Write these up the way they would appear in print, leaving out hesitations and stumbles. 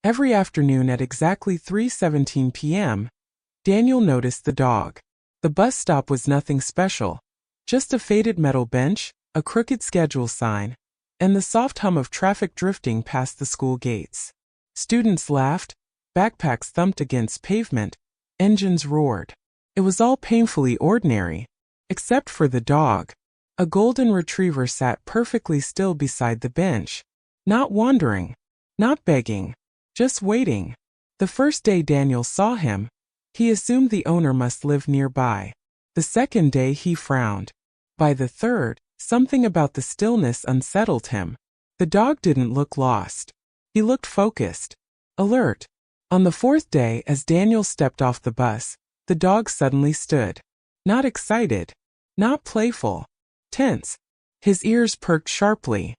Every afternoon at exactly 3:17 p.m., Daniel noticed the dog. The bus stop was nothing special, just a faded metal bench, a crooked schedule sign, and the soft hum of traffic drifting past the school gates. Students laughed, backpacks thumped against pavement, engines roared. It was all painfully ordinary, except for the dog. A golden retriever sat perfectly still beside the bench, not wandering, not begging, just waiting. The first day Daniel saw him, he assumed the owner must live nearby. The second day he frowned. By the third, something about the stillness unsettled him. The dog didn't look lost. He looked focused, alert. On the fourth day, as Daniel stepped off the bus, the dog suddenly stood. Not excited, not playful, tense. His ears perked sharply.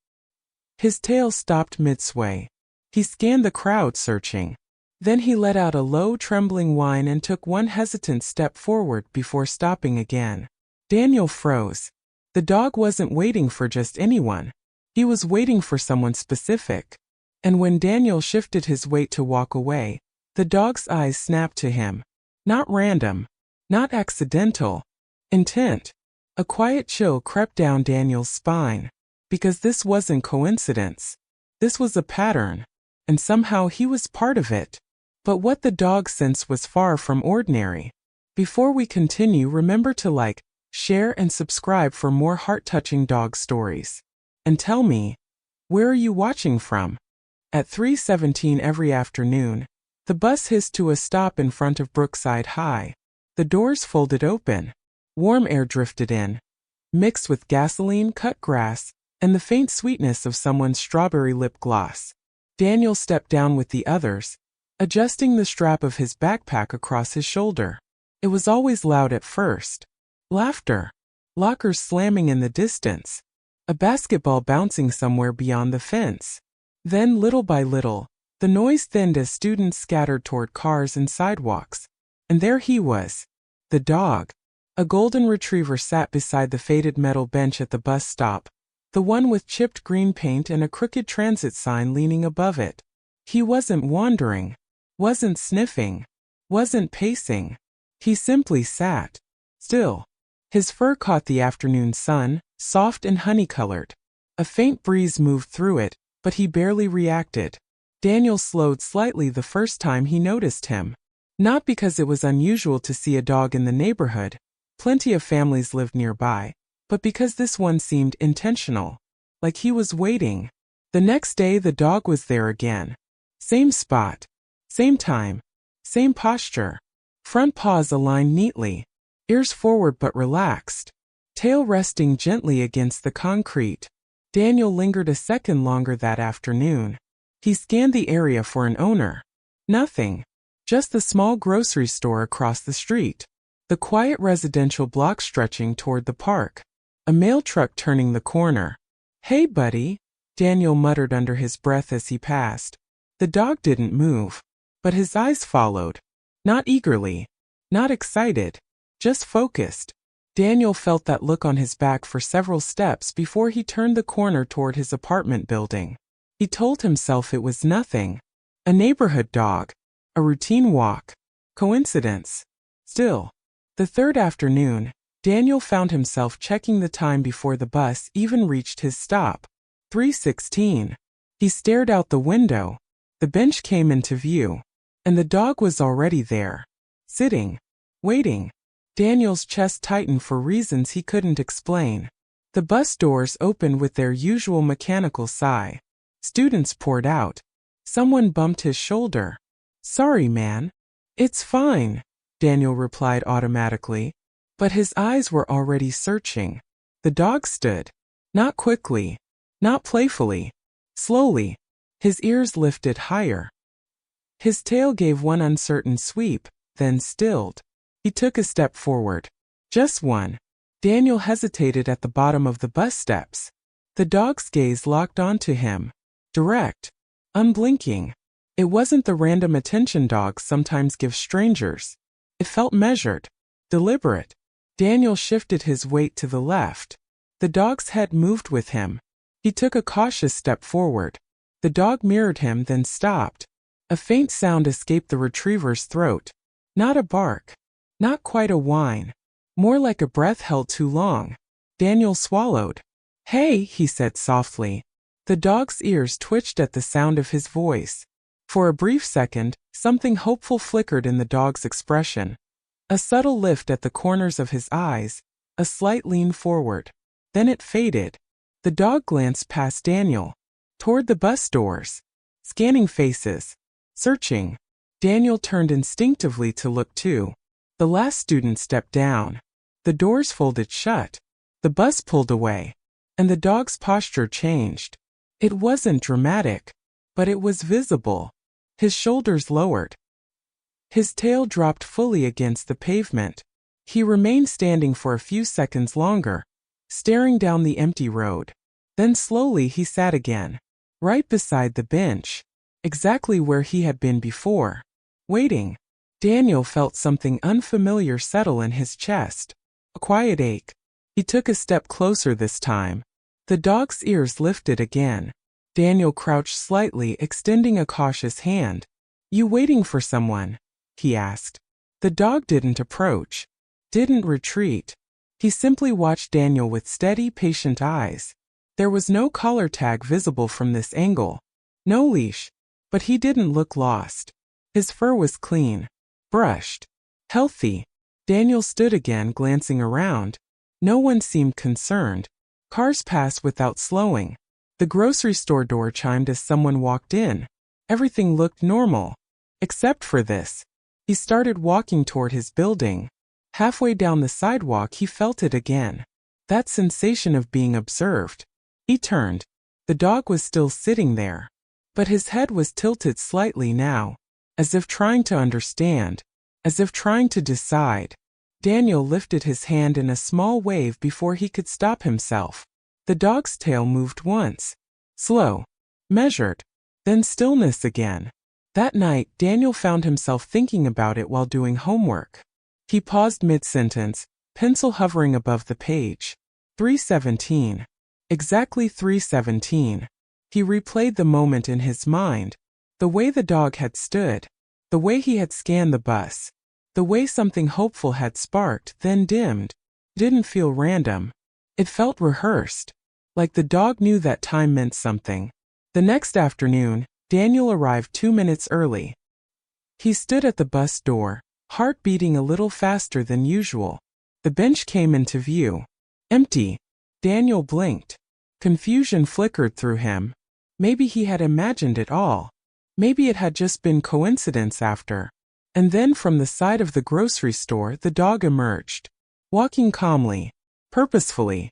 His tail stopped midsway. He scanned the crowd, searching. Then he let out a low, trembling whine and took one hesitant step forward before stopping again. Daniel froze. The dog wasn't waiting for just anyone. He was waiting for someone specific. And when Daniel shifted his weight to walk away, the dog's eyes snapped to him. Not random, not accidental, intent. A quiet chill crept down Daniel's spine, because this wasn't coincidence. This was a pattern, and somehow he was part of it. But what the dog sensed was far from ordinary. Before we continue, remember to like, share, and subscribe for more heart-touching dog stories. And tell me, where are you watching from? At 3:17 every afternoon, the bus hissed to a stop in front of Brookside High. The doors folded open. Warm air drifted in, mixed with gasoline, cut grass, and the faint sweetness of someone's strawberry lip gloss. Daniel stepped down with the others, adjusting the strap of his backpack across his shoulder. It was always loud at first. Laughter, lockers slamming in the distance, a basketball bouncing somewhere beyond the fence. Then, little by little, the noise thinned as students scattered toward cars and sidewalks. And there he was, the dog. A golden retriever sat beside the faded metal bench at the bus stop, the one with chipped green paint and a crooked transit sign leaning above it. He wasn't wandering, wasn't sniffing, wasn't pacing. He simply sat, still. His fur caught the afternoon sun, soft and honey-colored. A faint breeze moved through it, but he barely reacted. Daniel slowed slightly the first time he noticed him. Not because it was unusual to see a dog in the neighborhood. Plenty of families lived nearby, but because this one seemed intentional, like he was waiting. The next day the dog was there again. Same spot, same time, same posture. Front paws aligned neatly, ears forward but relaxed, tail resting gently against the concrete. Daniel lingered a second longer that afternoon. He scanned the area for an owner. Nothing, just the small grocery store across the street. The quiet residential block stretching toward the park. A mail truck turning the corner. "Hey, buddy," Daniel muttered under his breath as he passed. The dog didn't move, but his eyes followed. Not eagerly, not excited, just focused. Daniel felt that look on his back for several steps before he turned the corner toward his apartment building. He told himself it was nothing. A neighborhood dog. A routine walk. Coincidence. Still. The third afternoon, Daniel found himself checking the time before the bus even reached his stop. 3:16. He stared out the window. The bench came into view, and the dog was already there, sitting, waiting. Daniel's chest tightened for reasons he couldn't explain. The bus doors opened with their usual mechanical sigh. Students poured out. Someone bumped his shoulder. "Sorry, man." "It's fine," Daniel replied automatically, but his eyes were already searching. The dog stood. Not quickly, not playfully, slowly. His ears lifted higher. His tail gave one uncertain sweep, then stilled. He took a step forward. Just one. Daniel hesitated at the bottom of the bus steps. The dog's gaze locked onto him. Direct. Unblinking. It wasn't the random attention dogs sometimes give strangers. It felt measured, deliberate. Daniel shifted his weight to the left. The dog's head moved with him. He took a cautious step forward. The dog mirrored him, then stopped. A faint sound escaped the retriever's throat. Not a bark. Not quite a whine. More like a breath held too long. Daniel swallowed. "Hey," he said softly. The dog's ears twitched at the sound of his voice. For a brief second, something hopeful flickered in the dog's expression. A subtle lift at the corners of his eyes, a slight lean forward. Then it faded. The dog glanced past Daniel, toward the bus doors, scanning faces, searching. Daniel turned instinctively to look too. The last student stepped down. The doors folded shut. The bus pulled away. And the dog's posture changed. It wasn't dramatic, but it was visible. His shoulders lowered. His tail dropped fully against the pavement. He remained standing for a few seconds longer, staring down the empty road. Then slowly he sat again, right beside the bench, exactly where he had been before, waiting. Daniel felt something unfamiliar settle in his chest, a quiet ache. He took a step closer this time. The dog's ears lifted again. Daniel crouched slightly, extending a cautious hand. "You waiting for someone?" he asked. The dog didn't approach, didn't retreat. He simply watched Daniel with steady, patient eyes. There was no collar tag visible from this angle, no leash, but he didn't look lost. His fur was clean, brushed, healthy. Daniel stood again, glancing around. No one seemed concerned. Cars passed without slowing. The grocery store door chimed as someone walked in. Everything looked normal, except for this. He started walking toward his building. Halfway down the sidewalk he felt it again. That sensation of being observed. He turned. The dog was still sitting there, but his head was tilted slightly now, as if trying to understand, as if trying to decide. Daniel lifted his hand in a small wave before he could stop himself. The dog's tail moved once. Slow. Measured. Then stillness again. That night, Daniel found himself thinking about it while doing homework. He paused mid-sentence, pencil hovering above the page. 3:17. Exactly 3:17. He replayed the moment in his mind. The way the dog had stood. The way he had scanned the bus. The way something hopeful had sparked, then dimmed. Didn't feel random. It felt rehearsed. Like the dog knew that time meant something. The next afternoon, Daniel arrived 2 minutes early. He stood at the bus door, heart beating a little faster than usual. The bench came into view. Empty. Daniel blinked. Confusion flickered through him. Maybe he had imagined it all. Maybe it had just been coincidence after. And then from the side of the grocery store the dog emerged, walking calmly, purposefully.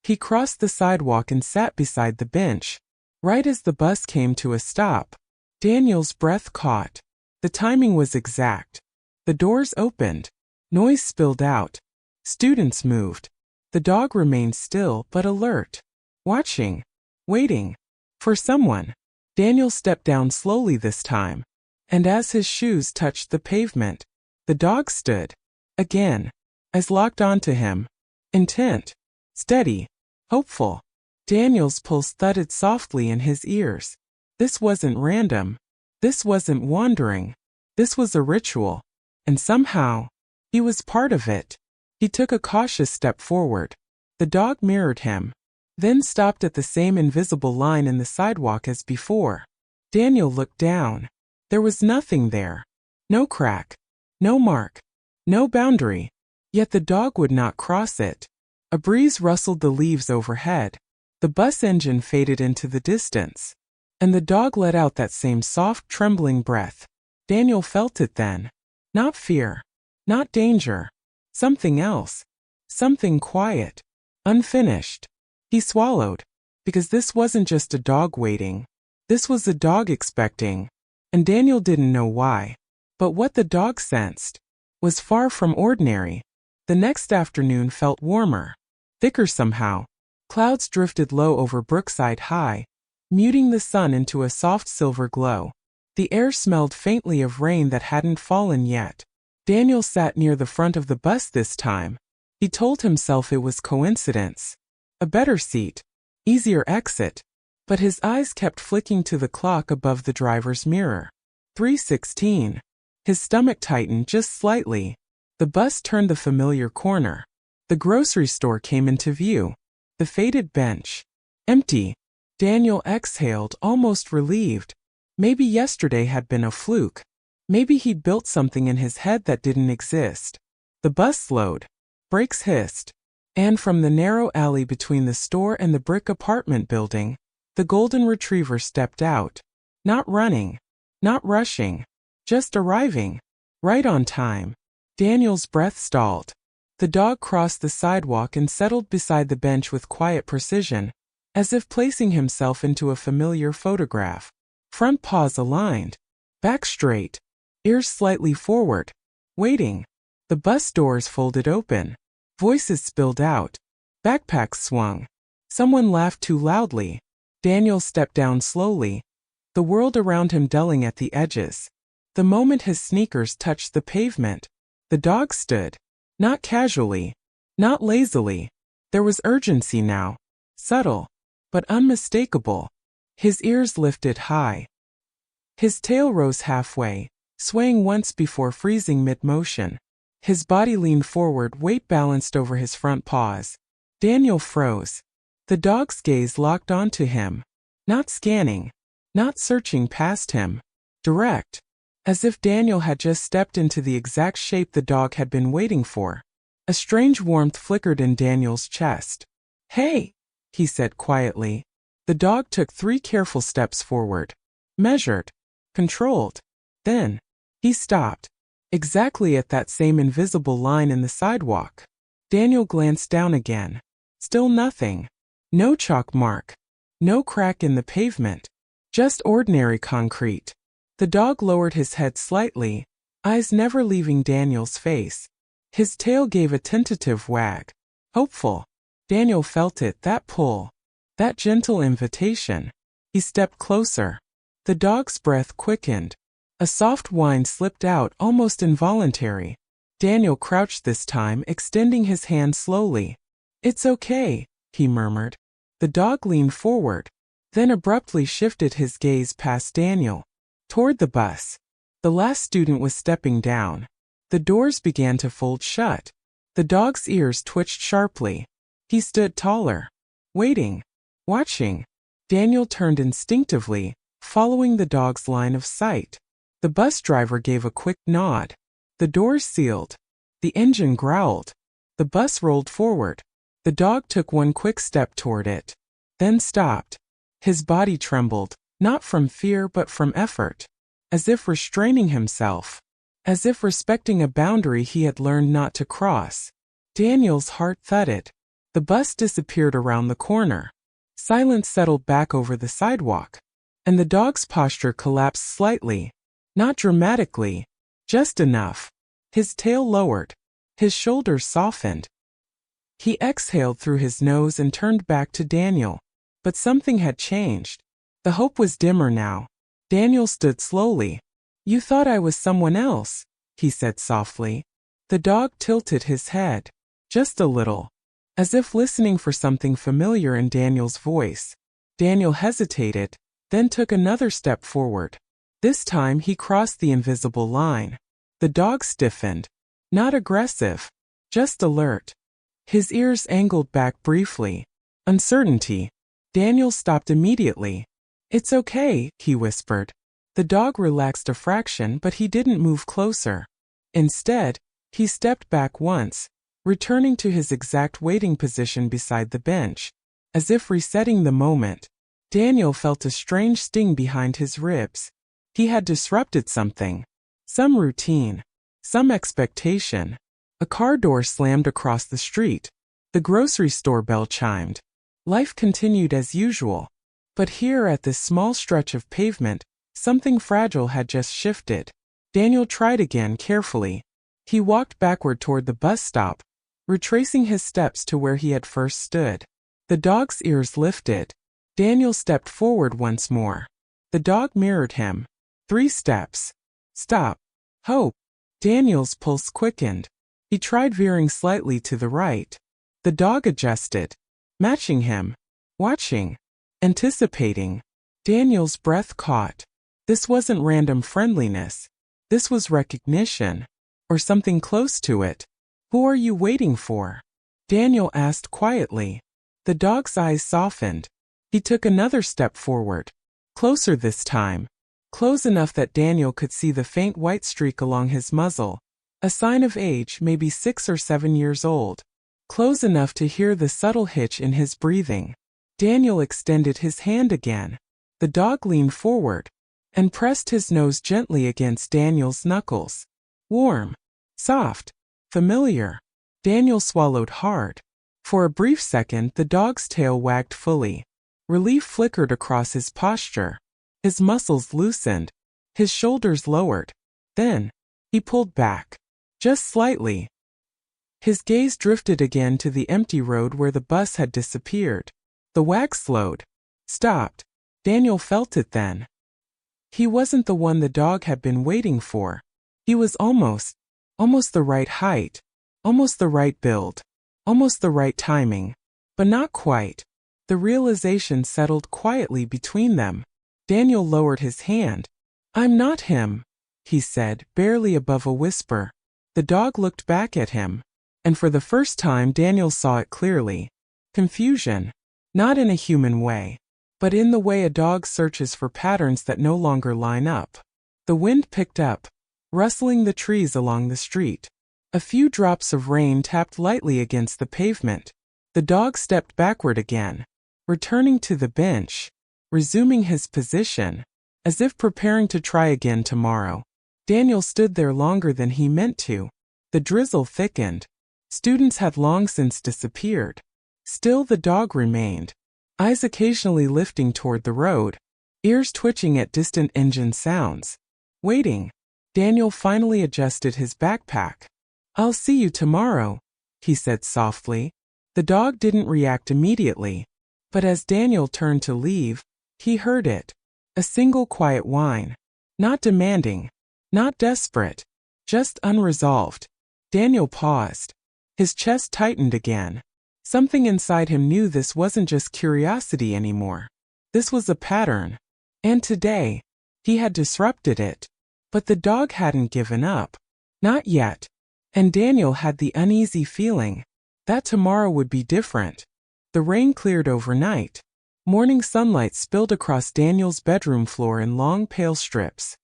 He crossed the sidewalk and sat beside the bench. Right as the bus came to a stop, Daniel's breath caught. The timing was exact. The doors opened. Noise spilled out. Students moved. The dog remained still but alert, watching, waiting, for someone. Daniel stepped down slowly this time. And as his shoes touched the pavement, the dog stood, again, eyes locked onto him, intent, steady, hopeful. Daniel's pulse thudded softly in his ears. This wasn't random. This wasn't wandering. This was a ritual. And somehow, he was part of it. He took a cautious step forward. The dog mirrored him, then stopped at the same invisible line in the sidewalk as before. Daniel looked down. There was nothing there. No crack. No mark. No boundary. Yet the dog would not cross it. A breeze rustled the leaves overhead. The bus engine faded into the distance. And the dog let out that same soft, trembling breath. Daniel felt it then. Not fear. Not danger. Something else. Something quiet. Unfinished. He swallowed. Because this wasn't just a dog waiting. This was a dog expecting. And Daniel didn't know why. But what the dog sensed was far from ordinary. The next afternoon felt warmer, thicker somehow. Clouds drifted low over Brookside High, muting the sun into a soft silver glow. The air smelled faintly of rain that hadn't fallen yet. Daniel sat near the front of the bus this time. He told himself it was coincidence. A better seat. Easier exit. But his eyes kept flicking to the clock above the driver's mirror. 3:16. His stomach tightened just slightly. The bus turned the familiar corner. The grocery store came into view. The faded bench. Empty. Daniel exhaled, almost relieved. Maybe yesterday had been a fluke. Maybe he'd built something in his head that didn't exist. The bus slowed. Brakes hissed. And from the narrow alley between the store and the brick apartment building, the golden retriever stepped out. Not running. Not rushing. Just arriving. Right on time. Daniel's breath stalled. The dog crossed the sidewalk and settled beside the bench with quiet precision, as if placing himself into a familiar photograph. Front paws aligned. Back straight. Ears slightly forward. Waiting. The bus doors folded open. Voices spilled out. Backpacks swung. Someone laughed too loudly. Daniel stepped down slowly, the world around him dulling at the edges. The moment his sneakers touched the pavement, the dog stood. Not casually. Not lazily. There was urgency now. Subtle. But unmistakable. His ears lifted high. His tail rose halfway, swaying once before freezing mid-motion. His body leaned forward, weight balanced over his front paws. Daniel froze. The dog's gaze locked onto him. Not scanning. Not searching past him. Direct. As if Daniel had just stepped into the exact shape the dog had been waiting for. A strange warmth flickered in Daniel's chest. "Hey," he said quietly. The dog took 3 careful steps forward. Measured. Controlled. Then, he stopped. Exactly at that same invisible line in the sidewalk. Daniel glanced down again. Still nothing. No chalk mark. No crack in the pavement. Just ordinary concrete. The dog lowered his head slightly, eyes never leaving Daniel's face. His tail gave a tentative wag. Hopeful. Daniel felt it, that pull. That gentle invitation. He stepped closer. The dog's breath quickened. A soft whine slipped out, almost involuntary. Daniel crouched this time, extending his hand slowly. "It's okay," he murmured. The dog leaned forward, then abruptly shifted his gaze past Daniel, toward the bus. The last student was stepping down. The doors began to fold shut. The dog's ears twitched sharply. He stood taller, waiting, watching. Daniel turned instinctively, following the dog's line of sight. The bus driver gave a quick nod. The doors sealed. The engine growled. The bus rolled forward. The dog took one quick step toward it, then stopped. His body trembled, not from fear but from effort, as if restraining himself, as if respecting a boundary he had learned not to cross. Daniel's heart thudded. The bus disappeared around the corner. Silence settled back over the sidewalk, and the dog's posture collapsed slightly. Not dramatically, just enough. His tail lowered. His shoulders softened. He exhaled through his nose and turned back to Daniel. But something had changed. The hope was dimmer now. Daniel stood slowly. "You thought I was someone else," he said softly. The dog tilted his head. Just a little. As if listening for something familiar in Daniel's voice. Daniel hesitated, then took another step forward. This time he crossed the invisible line. The dog stiffened. Not aggressive. Just alert. His ears angled back briefly. Uncertainty. Daniel stopped immediately. "It's okay," he whispered. The dog relaxed a fraction, but he didn't move closer. Instead, he stepped back once, returning to his exact waiting position beside the bench, as if resetting the moment. Daniel felt a strange sting behind his ribs. He had disrupted something. Some routine. Some expectation. A car door slammed across the street. The grocery store bell chimed. Life continued as usual. But here at this small stretch of pavement, something fragile had just shifted. Daniel tried again carefully. He walked backward toward the bus stop, retracing his steps to where he had first stood. The dog's ears lifted. Daniel stepped forward once more. The dog mirrored him. 3 steps. Stop. Hope. Daniel's pulse quickened. He tried veering slightly to the right. The dog adjusted, matching him, watching, anticipating. Daniel's breath caught. This wasn't random friendliness. This was recognition. Or something close to it. Who are you waiting for? Daniel asked quietly. The dog's eyes softened. He took another step forward. Closer this time. Close enough that Daniel could see the faint white streak along his muzzle. A sign of age, maybe 6 or 7 years old. Close enough to hear the subtle hitch in his breathing. Daniel extended his hand again. The dog leaned forward and pressed his nose gently against Daniel's knuckles. Warm, soft, familiar. Daniel swallowed hard. For a brief second, the dog's tail wagged fully. Relief flickered across his posture. His muscles loosened. His shoulders lowered. Then, he pulled back. Just slightly. His gaze drifted again to the empty road where the bus had disappeared. The wag slowed. Stopped. Daniel felt it then. He wasn't the one the dog had been waiting for. He was almost the right height. Almost the right build. Almost the right timing. But not quite. The realization settled quietly between them. Daniel lowered his hand. I'm not him, he said, barely above a whisper. The dog looked back at him. And for the first time Daniel saw it clearly. Confusion. Not in a human way. But in the way a dog searches for patterns that no longer line up. The wind picked up, rustling the trees along the street. A few drops of rain tapped lightly against the pavement. The dog stepped backward again, returning to the bench, resuming his position, as if preparing to try again tomorrow. Daniel stood there longer than he meant to. The drizzle thickened. Students had long since disappeared. Still the dog remained, eyes occasionally lifting toward the road, ears twitching at distant engine sounds. Waiting. Daniel finally adjusted his backpack. I'll see you tomorrow, he said softly. The dog didn't react immediately. But as Daniel turned to leave, he heard it. A single quiet whine. Not demanding. Not desperate. Just unresolved. Daniel paused. His chest tightened again. Something inside him knew this wasn't just curiosity anymore. This was a pattern. And today, he had disrupted it. But the dog hadn't given up. Not yet. And Daniel had the uneasy feeling that tomorrow would be different. The rain cleared overnight. Morning sunlight spilled across Daniel's bedroom floor in long pale strips.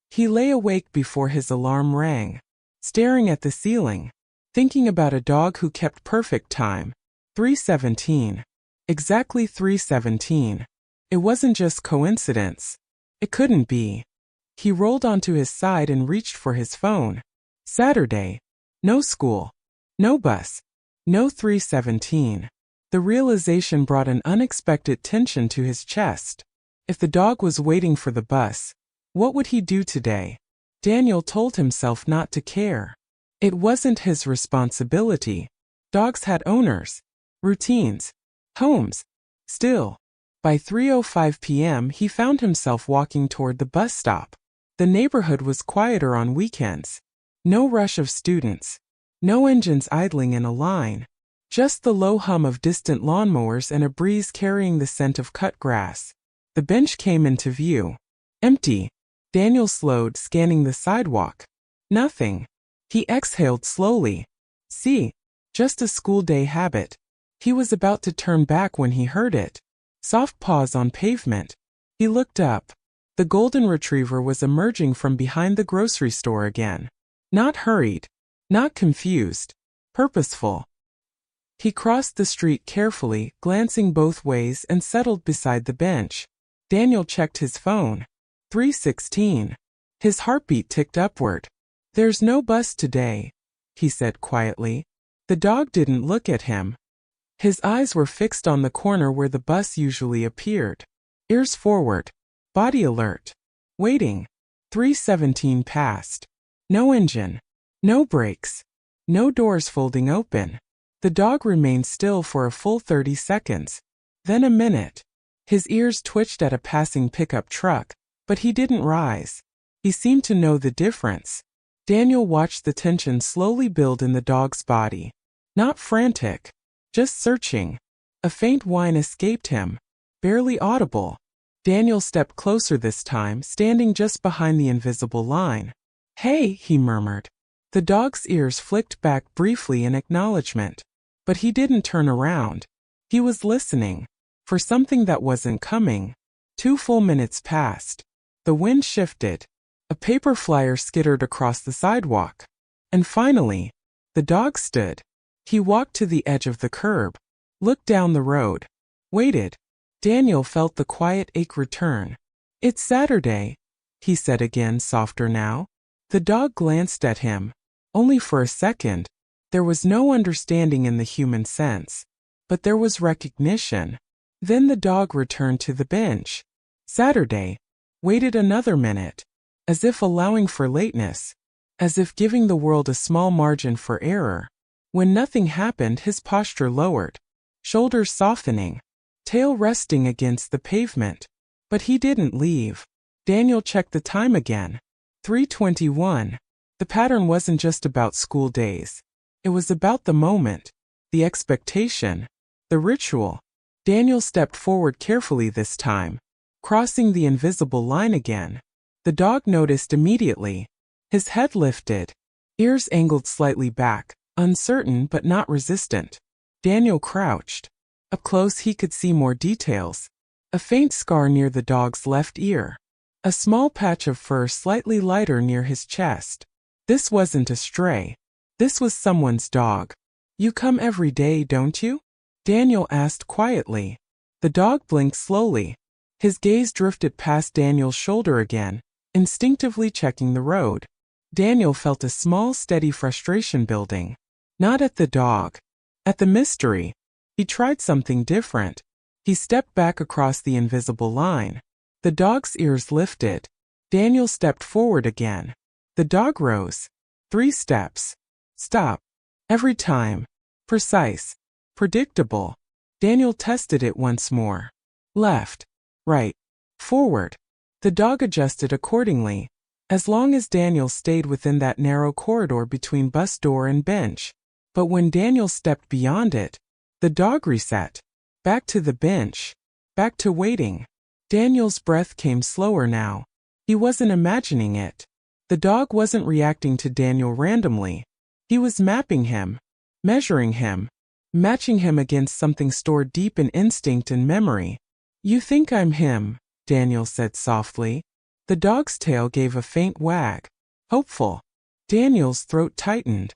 He lay awake before his alarm rang, staring at the ceiling, thinking about a dog who kept perfect time. 3:17. Exactly 3:17. It wasn't just coincidence. It couldn't be. He rolled onto his side and reached for his phone. Saturday. No school. No bus. No 3:17. The realization brought an unexpected tension to his chest. If the dog was waiting for the bus, what would he do today? Daniel told himself not to care. It wasn't his responsibility. Dogs had owners, routines, homes. Still, by 3:05 p.m. he found himself walking toward the bus stop. The neighborhood was quieter on weekends. No rush of students. No engines idling in a line. Just the low hum of distant lawnmowers and a breeze carrying the scent of cut grass. The bench came into view. Empty. Daniel slowed, scanning the sidewalk. Nothing. He exhaled slowly. See, just a school day habit. He was about to turn back when he heard it. Soft paws on pavement. He looked up. The golden retriever was emerging from behind the grocery store again. Not hurried. Not confused. Purposeful. He crossed the street carefully, glancing both ways, and settled beside the bench. Daniel checked his phone. 3:16. His heartbeat ticked upward. There's no bus today, he said quietly. The dog didn't look at him. His eyes were fixed on the corner where the bus usually appeared. Ears forward. Body alert. Waiting. 3:17 passed. No engine. No brakes. No doors folding open. The dog remained still for a full 30 seconds. Then a minute. His ears twitched at a passing pickup truck, but he didn't rise. He seemed to know the difference. Daniel watched the tension slowly build in the dog's body. Not frantic. Just searching. A faint whine escaped him. Barely audible. Daniel stepped closer this time, standing just behind the invisible line. "Hey," he murmured. The dog's ears flicked back briefly in acknowledgement. But he didn't turn around. He was listening. For something that wasn't coming. 2 full minutes passed. The wind shifted. A paper flyer skittered across the sidewalk. And finally, the dog stood. He walked to the edge of the curb, looked down the road, waited. Daniel felt the quiet ache return. "It's Saturday," he said again, softer now. The dog glanced at him. Only for a second. There was no understanding in the human sense. But there was recognition. Then the dog returned to the bench. Saturday. Waited another minute. As if allowing for lateness. As if giving the world a small margin for error. When nothing happened, his posture lowered. Shoulders softening. Tail resting against the pavement. But he didn't leave. Daniel checked the time again. 3:21. The pattern wasn't just about school days. It was about the moment. The expectation. The ritual. Daniel stepped forward carefully this time. Crossing the invisible line again. The dog noticed immediately. His head lifted. Ears angled slightly back. Uncertain but not resistant. Daniel crouched. Up close he could see more details. A faint scar near the dog's left ear. A small patch of fur slightly lighter near his chest. This wasn't a stray. This was someone's dog. "You come every day, don't you?" Daniel asked quietly. The dog blinked slowly. His gaze drifted past Daniel's shoulder again, instinctively checking the road. Daniel felt a small, steady frustration building. Not at the dog. At the mystery. He tried something different. He stepped back across the invisible line. The dog's ears lifted. Daniel stepped forward again. The dog rose. 3 steps. Stop. Every time. Precise. Predictable. Daniel tested it once more. Left. Right. Forward. The dog adjusted accordingly. As long as Daniel stayed within that narrow corridor between bus door and bench. But when Daniel stepped beyond it, the dog reset. Back to the bench. Back to waiting. Daniel's breath came slower now. He wasn't imagining it. The dog wasn't reacting to Daniel randomly. He was mapping him. Measuring him. Matching him against something stored deep in instinct and memory. "You think I'm him," Daniel said softly. The dog's tail gave a faint wag. Hopeful. Daniel's throat tightened.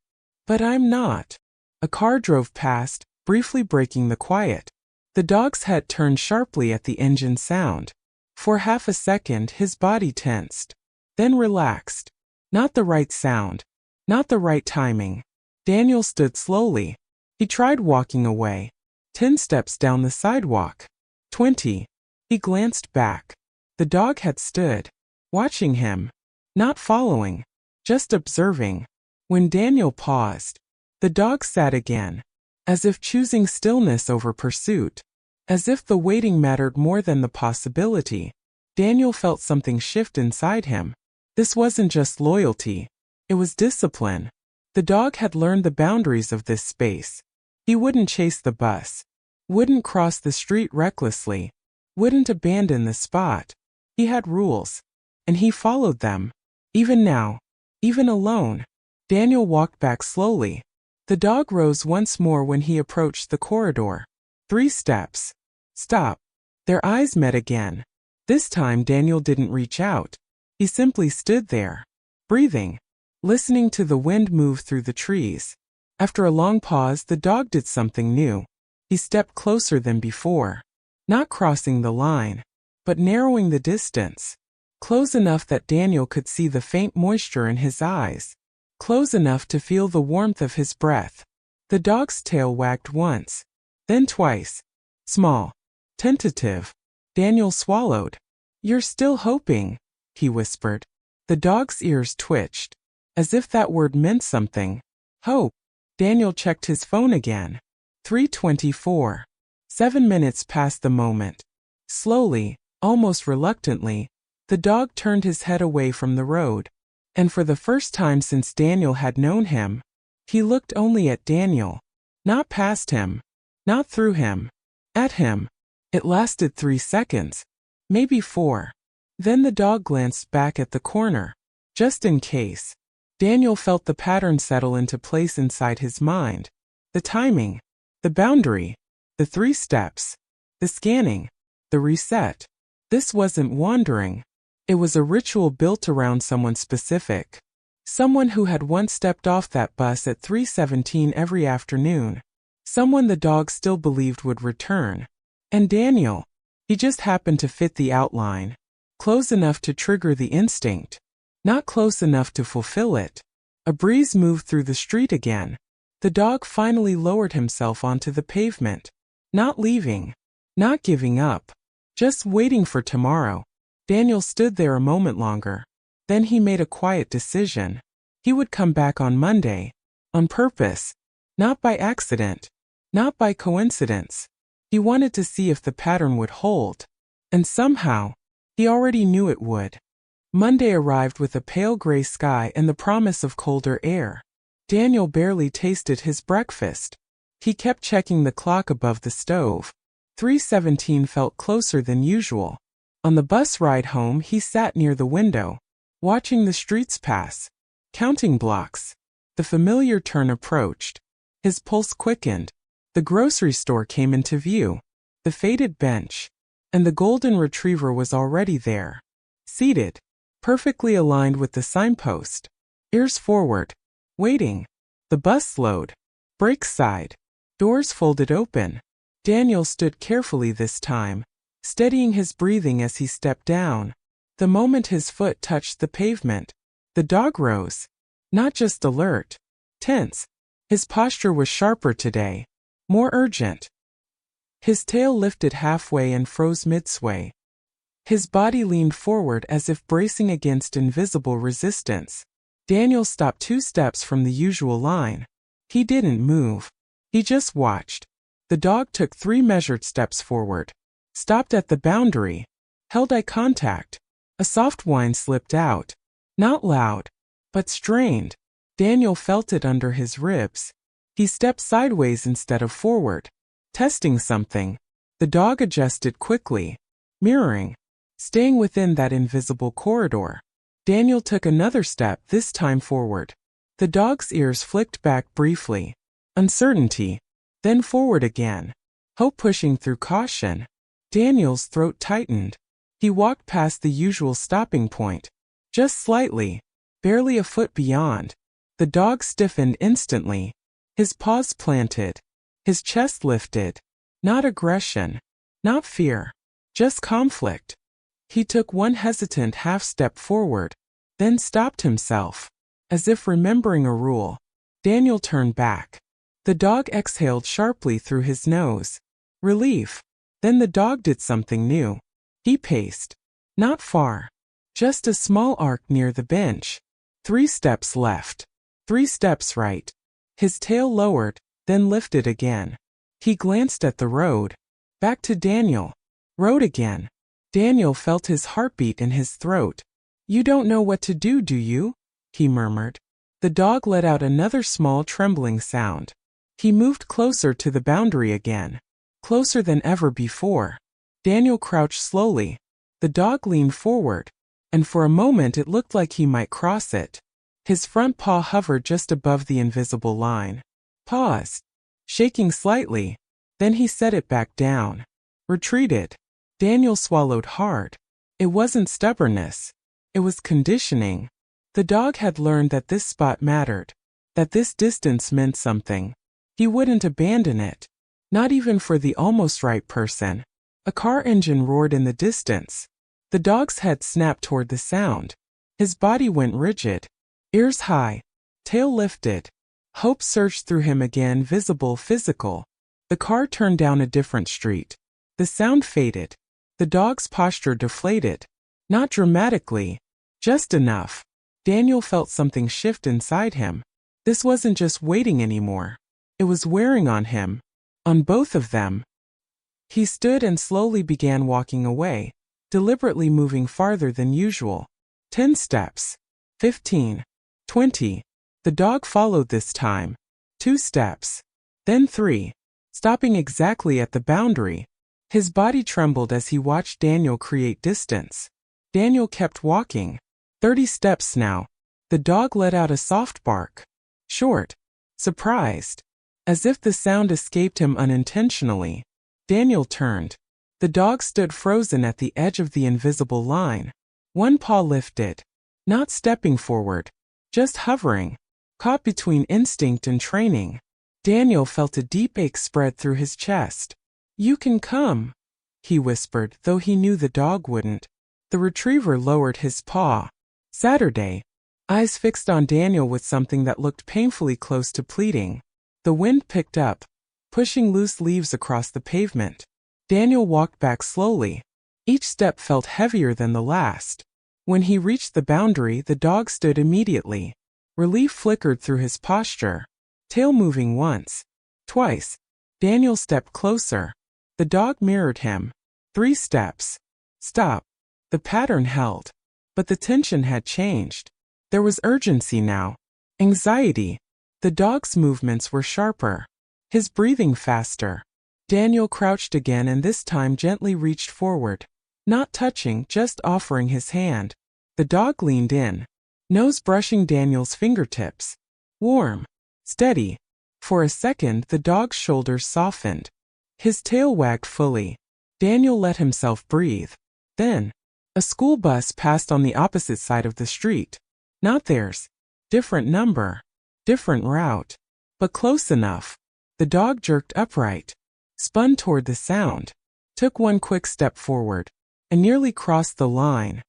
"But I'm not." A car drove past, briefly breaking the quiet. The dog's head turned sharply at the engine sound. For half a second his body tensed. Then relaxed. Not the right sound. Not the right timing. Daniel stood slowly. He tried walking away. 10 steps down the sidewalk. 20. He glanced back. The dog had stood. Watching him. Not following. Just observing. When Daniel paused, the dog sat again. As if choosing stillness over pursuit. As if the waiting mattered more than the possibility. Daniel felt something shift inside him. This wasn't just loyalty. It was discipline. The dog had learned the boundaries of this space. He wouldn't chase the bus. Wouldn't cross the street recklessly. Wouldn't abandon the spot. He had rules. And he followed them. Even now. Even alone. Daniel walked back slowly. The dog rose once more when he approached the corridor. 3 steps. Stop. Their eyes met again. This time Daniel didn't reach out. He simply stood there. Breathing. Listening to the wind move through the trees. After a long pause, the dog did something new. He stepped closer than before. Not crossing the line. But narrowing the distance. Close enough that Daniel could see the faint moisture in his eyes. Close enough to feel the warmth of his breath. The dog's tail wagged once. Then twice. Small. Tentative. Daniel swallowed. "You're still hoping," he whispered. The dog's ears twitched. As if that word meant something. Hope. Daniel checked his phone again. 3:24. 7 minutes past the moment. Slowly, almost reluctantly, the dog turned his head away from the road. And for the first time since Daniel had known him, he looked only at Daniel. Not past him. Not through him. At him. It lasted 3 seconds. maybe 4. Then the dog glanced back at the corner. Just in case. Daniel felt the pattern settle into place inside his mind. The timing. The boundary. The 3 steps. The scanning. The reset. This wasn't wandering. It was a ritual built around someone specific. Someone who had once stepped off that bus at 3:17 every afternoon. Someone the dog still believed would return. And Daniel. He just happened to fit the outline. Close enough to trigger the instinct. Not close enough to fulfill it. A breeze moved through the street again. The dog finally lowered himself onto the pavement. Not leaving. Not giving up. Just waiting for tomorrow. Daniel stood there a moment longer. Then he made a quiet decision. He would come back on Monday. On purpose. Not by accident. Not by coincidence. He wanted to see if the pattern would hold. And somehow, he already knew it would. Monday arrived with a pale gray sky and the promise of colder air. Daniel barely tasted his breakfast. He kept checking the clock above the stove. 3:17 felt closer than usual. On the bus ride home, he sat near the window, watching the streets pass, counting blocks. The familiar turn approached. His pulse quickened. The grocery store came into view. The faded bench. And the golden retriever was already there. Seated. Perfectly aligned with the signpost. Ears forward. Waiting. The bus slowed. Brakes side. Doors folded open. Daniel stood carefully this time, steadying his breathing as he stepped down. The moment his foot touched the pavement, the dog rose. Not just alert. Tense. His posture was sharper today. More urgent. His tail lifted halfway and froze mid-sway. His body leaned forward as if bracing against invisible resistance. Daniel stopped 2 steps from the usual line. He didn't move. He just watched. The dog took 3 measured steps forward. Stopped at the boundary. Held eye contact. A soft whine slipped out. Not loud, but strained. Daniel felt it under his ribs. He stepped sideways instead of forward. Testing something. The dog adjusted quickly. Mirroring. Staying within that invisible corridor. Daniel took another step, this time forward. The dog's ears flicked back briefly. Uncertainty. Then forward again. Hope pushing through caution. Daniel's throat tightened. He walked past the usual stopping point. Just slightly. Barely a foot beyond. The dog stiffened instantly. His paws planted. His chest lifted. Not aggression. Not fear. Just conflict. He took 1 hesitant half-step forward, then stopped himself. As if remembering a rule. Daniel turned back. The dog exhaled sharply through his nose. Relief. Then the dog did something new. He paced. Not far. Just a small arc near the bench. 3 steps left. 3 steps right. His tail lowered, then lifted again. He glanced at the road. Back to Daniel. Road again. Daniel felt his heartbeat in his throat. "You don't know what to do you?" he murmured. The dog let out another small trembling sound. He moved closer to the boundary again. Closer than ever before. Daniel crouched slowly. The dog leaned forward, and for a moment it looked like he might cross it. His front paw hovered just above the invisible line. Paused. Shaking slightly. Then he set it back down. Retreated. Daniel swallowed hard. It wasn't stubbornness. It was conditioning. The dog had learned that this spot mattered. That this distance meant something. He wouldn't abandon it. Not even for the almost right person. A car engine roared in the distance. The dog's head snapped toward the sound. His body went rigid. Ears high. Tail lifted. Hope surged through him again, visible, physical. The car turned down a different street. The sound faded. The dog's posture deflated. Not dramatically. Just enough. Daniel felt something shift inside him. This wasn't just waiting anymore. It was wearing on him. On both of them. He stood and slowly began walking away, deliberately moving farther than usual. 10 steps. 15. 20. The dog followed this time. 2 steps. Then 3. Stopping exactly at the boundary. His body trembled as he watched Daniel create distance. Daniel kept walking. 30 steps now. The dog let out a soft bark. Short. Surprised. As if the sound escaped him unintentionally. Daniel turned. The dog stood frozen at the edge of the invisible line. One paw lifted. Not stepping forward. Just hovering. Caught between instinct and training. Daniel felt a deep ache spread through his chest. "You can come," he whispered, though he knew the dog wouldn't. The retriever lowered his paw. Saturday. Eyes fixed on Daniel with something that looked painfully close to pleading. The wind picked up, pushing loose leaves across the pavement. Daniel walked back slowly. Each step felt heavier than the last. When he reached the boundary, the dog stood immediately. Relief flickered through his posture. Tail moving once. Twice. Daniel stepped closer. The dog mirrored him. 3 steps. Stop. The pattern held. But the tension had changed. There was urgency now. Anxiety. The dog's movements were sharper. His breathing faster. Daniel crouched again and this time gently reached forward. Not touching, just offering his hand. The dog leaned in. Nose brushing Daniel's fingertips. Warm. Steady. For a second, the dog's shoulders softened. His tail wagged fully. Daniel let himself breathe. Then, a school bus passed on the opposite side of the street. Not theirs. Different number. Different route. But close enough. The dog jerked upright. Spun toward the sound. Took one quick step forward. And nearly crossed the line.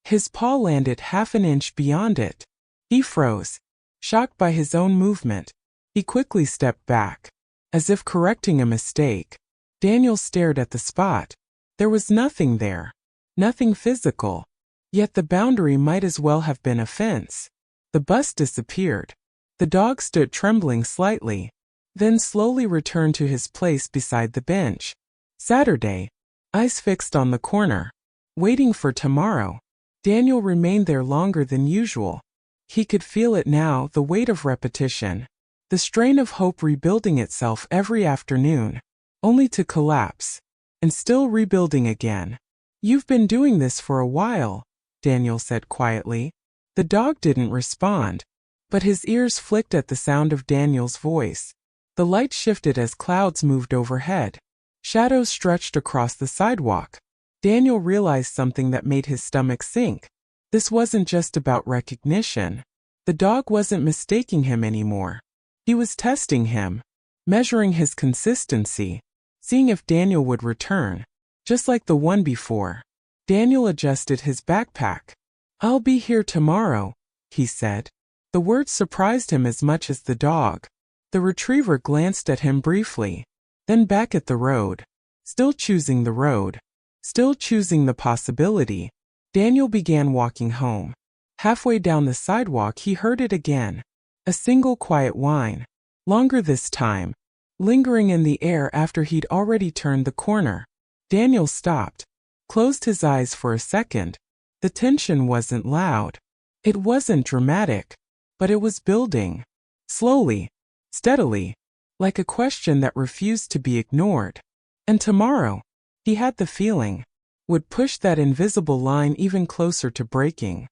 His paw landed half an inch beyond it. He froze. Shocked by his own movement. He quickly stepped back. As if correcting a mistake. Daniel stared at the spot. There was nothing there. Nothing physical. Yet the boundary might as well have been a fence. The bus disappeared. The dog stood trembling slightly. Then slowly returned to his place beside the bench. Saturday. Eyes fixed on the corner. Waiting for tomorrow. Daniel remained there longer than usual. He could feel it now, the weight of repetition. The strain of hope rebuilding itself every afternoon. Only to collapse. And still rebuilding again. "You've been doing this for a while," Daniel said quietly. The dog didn't respond. But his ears flicked at the sound of Daniel's voice. The light shifted as clouds moved overhead. Shadows stretched across the sidewalk. Daniel realized something that made his stomach sink. This wasn't just about recognition. The dog wasn't mistaking him anymore. He was testing him. Measuring his consistency. Seeing if Daniel would return. Just like the one before. Daniel adjusted his backpack. "I'll be here tomorrow," he said. The words surprised him as much as the dog. The retriever glanced at him briefly. Then back at the road. Still choosing the road. Still choosing the possibility. Daniel began walking home. Halfway down the sidewalk he heard it again. A single quiet whine. Longer this time. Lingering in the air after he'd already turned the corner. Daniel stopped. Closed his eyes for a second. The tension wasn't loud. It wasn't dramatic. But it was building. Slowly. Steadily. Like a question that refused to be ignored. And tomorrow, he had the feeling, would push that invisible line even closer to breaking.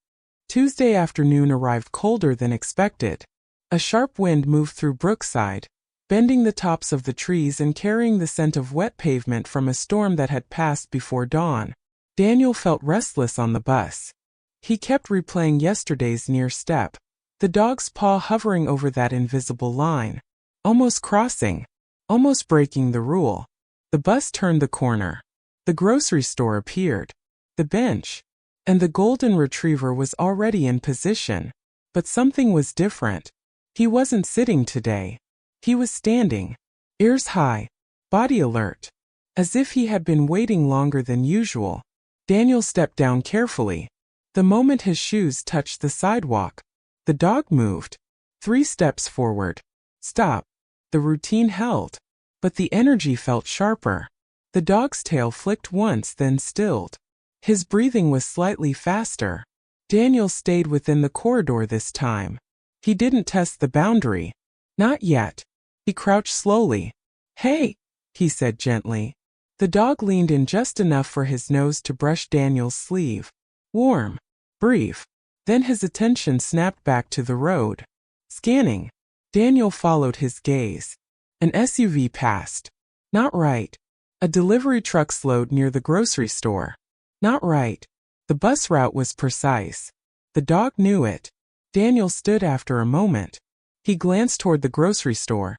Tuesday afternoon arrived colder than expected. A sharp wind moved through Brookside, bending the tops of the trees and carrying the scent of wet pavement from a storm that had passed before dawn. Daniel felt restless on the bus. He kept replaying yesterday's near step, the dog's paw hovering over that invisible line. Almost crossing. Almost breaking the rule. The bus turned the corner. The grocery store appeared. The bench. And the golden retriever was already in position. But something was different. He wasn't sitting today. He was standing. Ears high. Body alert. As if he had been waiting longer than usual. Daniel stepped down carefully. The moment his shoes touched the sidewalk, the dog moved. 3 steps forward. Stop. The routine held. But the energy felt sharper. The dog's tail flicked once, then stilled. His breathing was slightly faster. Daniel stayed within the corridor this time. He didn't test the boundary. Not yet. He crouched slowly. "Hey," he said gently. The dog leaned in just enough for his nose to brush Daniel's sleeve. Warm. Brief. Then his attention snapped back to the road. Scanning. Daniel followed his gaze. An SUV passed. Not right. A delivery truck slowed near the grocery store. Not right. The bus route was precise. The dog knew it. Daniel stood after a moment. He glanced toward the grocery store.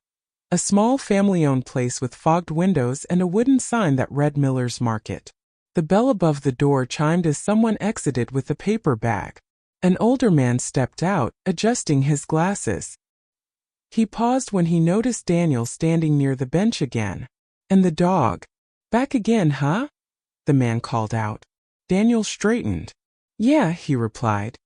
A small family-owned place with fogged windows and a wooden sign that read Miller's Market. The bell above the door chimed as someone exited with a paper bag. An older man stepped out, adjusting his glasses. He paused when he noticed Daniel standing near the bench again. And the dog. Back again, huh? The man called out. Daniel straightened. Yeah, he replied.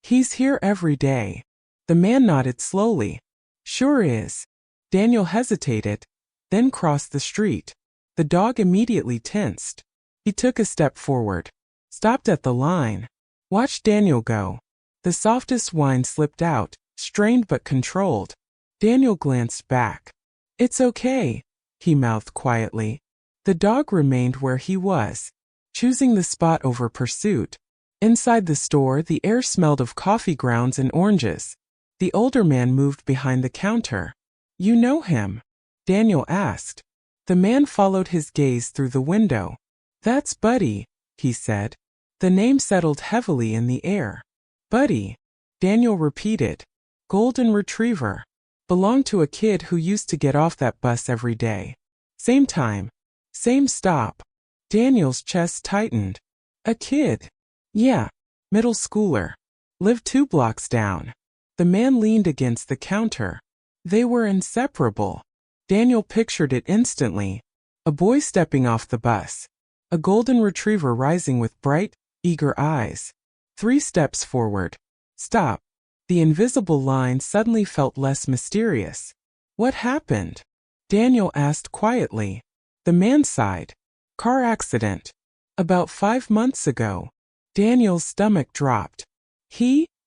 He's here every day. The man nodded slowly. Sure is. Daniel hesitated, then crossed the street. The dog immediately tensed. He took a step forward, stopped at the line, watched Daniel go. The softest whine slipped out, strained but controlled. Daniel glanced back. It's okay, he mouthed quietly. The dog remained where he was, choosing the spot over pursuit. Inside the store, the air smelled of coffee grounds and oranges. The older man moved behind the counter. You know him? Daniel asked. The man followed his gaze through the window. That's Buddy, he said. The name settled heavily in the air. Buddy, Daniel repeated. Golden Retriever. Belonged to a kid who used to get off that bus every day. Same time. Same stop. Daniel's chest tightened. A kid. Yeah, middle schooler. Lived 2 blocks down. The man leaned against the counter. They were inseparable. Daniel pictured it instantly. A boy stepping off the bus. A golden retriever rising with bright, eager eyes. 3 steps forward. Stop. The invisible line suddenly felt less mysterious. What happened? Daniel asked quietly. The man sighed. Car accident. About 5 months ago. Daniel's stomach dropped.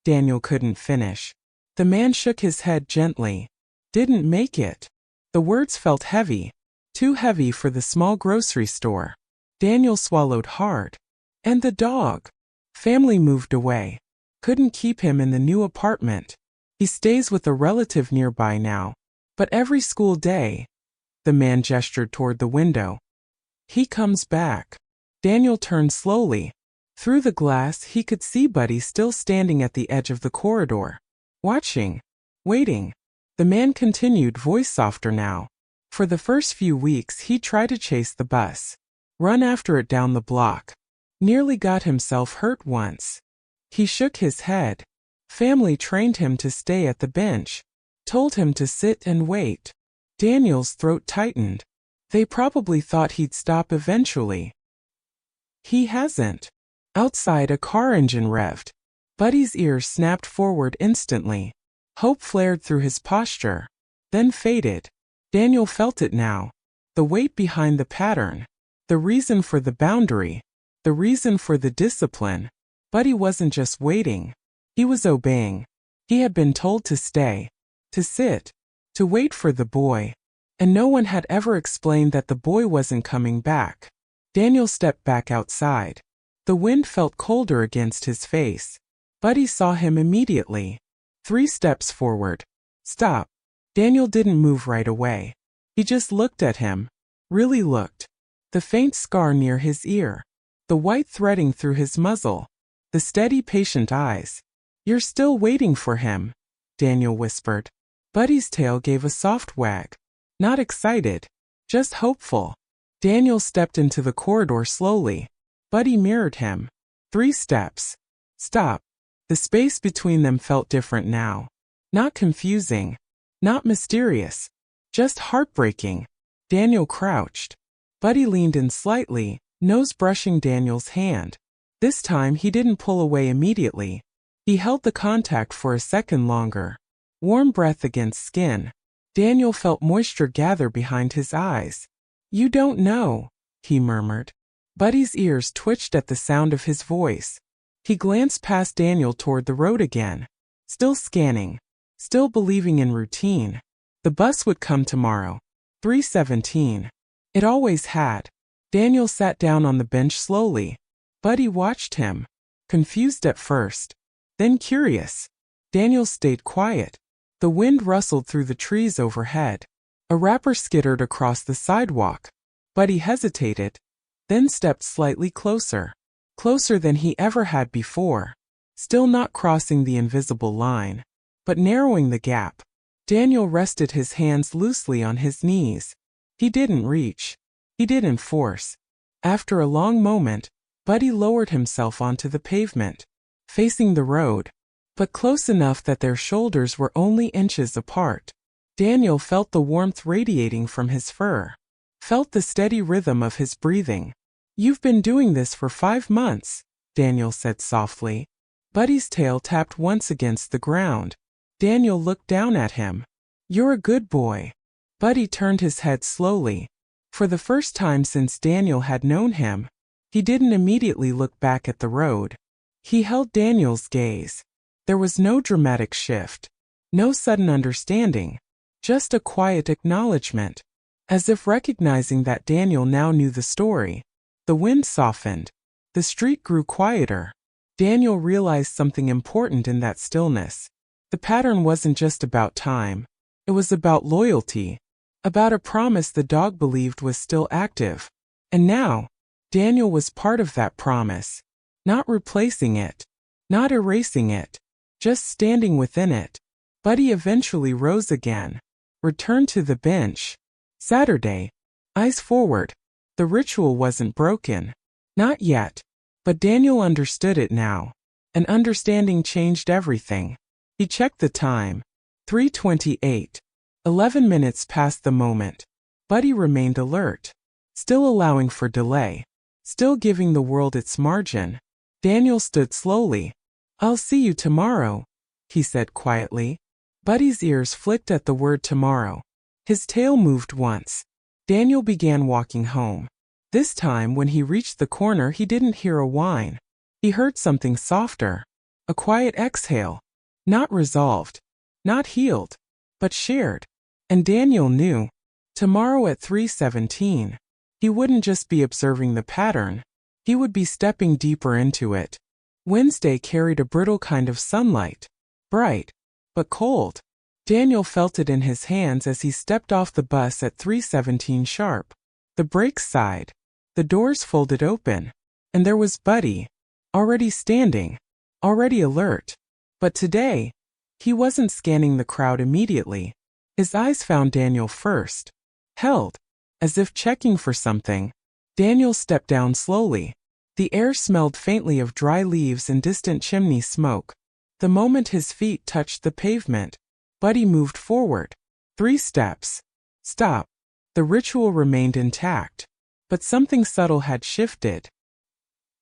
Daniel couldn't finish. The man shook his head gently. Didn't make it. The words felt heavy. Too heavy for the small grocery store. Daniel swallowed hard. And the dog. Family moved away. Couldn't keep him in the new apartment. He stays with a relative nearby now. But every school day. The man gestured toward the window. He comes back. Daniel turned slowly. Through the glass he could see Buddy still standing at the edge of the corridor. Watching. Waiting. The man continued, voice softer now. For the first few weeks he tried to chase the bus. Run after it down the block. Nearly got himself hurt once. He shook his head. Family trained him to stay at the bench. Told him to sit and wait. Daniel's throat tightened. They probably thought he'd stop eventually. He hasn't. Outside, a car engine revved. Buddy's ears snapped forward instantly. Hope flared through his posture, then faded. Daniel felt it now. The weight behind the pattern. The reason for the boundary. The reason for the discipline. Buddy wasn't just waiting. He was obeying. He had been told to stay. To sit. To wait for the boy. And no one had ever explained that the boy wasn't coming back. Daniel stepped back outside. The wind felt colder against his face. Buddy saw him immediately. 3 steps forward. Stop. Daniel didn't move right away. He just looked at him. Really looked. The faint scar near his ear. The white threading through his muzzle. The steady, patient eyes. You're still waiting for him, Daniel whispered. Buddy's tail gave a soft wag. Not excited. Just hopeful. Daniel stepped into the corridor slowly. Buddy mirrored him. 3 steps. Stop. The space between them felt different now. Not confusing. Not mysterious. Just heartbreaking. Daniel crouched. Buddy leaned in slightly, nose brushing Daniel's hand. This time he didn't pull away immediately. He held the contact for a second longer. Warm breath against skin. Daniel felt moisture gather behind his eyes. You don't know, he murmured. Buddy's ears twitched at the sound of his voice. He glanced past Daniel toward the road again. Still scanning. Still believing in routine. The bus would come tomorrow. 3:17. It always had. Daniel sat down on the bench slowly. Buddy watched him, confused at first, then curious. Daniel stayed quiet. The wind rustled through the trees overhead. A wrapper skittered across the sidewalk. Buddy hesitated, then stepped slightly closer. Closer than he ever had before. Still not crossing the invisible line, but narrowing the gap. Daniel rested his hands loosely on his knees. He didn't reach. He didn't force. After a long moment, Buddy lowered himself onto the pavement, facing the road, but close enough that their shoulders were only inches apart. Daniel felt the warmth radiating from his fur, felt the steady rhythm of his breathing. "You've been doing this for 5 months," Daniel said softly. Buddy's tail tapped once against the ground. Daniel looked down at him. "You're a good boy." Buddy turned his head slowly. For the first time since Daniel had known him, he didn't immediately look back at the road. He held Daniel's gaze. There was no dramatic shift, no sudden understanding, just a quiet acknowledgement, as if recognizing that Daniel now knew the story. The wind softened. The street grew quieter. Daniel realized something important in that stillness. The pattern wasn't just about time. It was about loyalty, about a promise the dog believed was still active. And now, Daniel was part of that promise, not replacing it, not erasing it, just standing within it. Buddy eventually rose again, returned to the bench. Saturday, eyes forward. The ritual wasn't broken. Not yet. But Daniel understood it now. And understanding changed everything. He checked the time. 3:28. 11 minutes past the moment. Buddy remained alert, still allowing for delay, still giving the world its margin. Daniel stood slowly. "I'll see you tomorrow," he said quietly. Buddy's ears flicked at the word tomorrow. His tail moved once. Daniel began walking home. This time, when he reached the corner, he didn't hear a whine. He heard something softer. A quiet exhale. Not resolved. Not healed. But shared. And Daniel knew. Tomorrow at 3:17. He wouldn't just be observing the pattern. He would be stepping deeper into it. Wednesday carried a brittle kind of sunlight. Bright. But cold. Daniel felt it in his hands as he stepped off the bus at 3:17 sharp. The brakes sighed. The doors folded open. And there was Buddy. Already standing. Already alert. But today, he wasn't scanning the crowd immediately. His eyes found Daniel first. Held. As if checking for something. Daniel stepped down slowly. The air smelled faintly of dry leaves and distant chimney smoke. The moment his feet touched the pavement, Buddy moved forward. 3 steps. Stop. The ritual remained intact. But something subtle had shifted.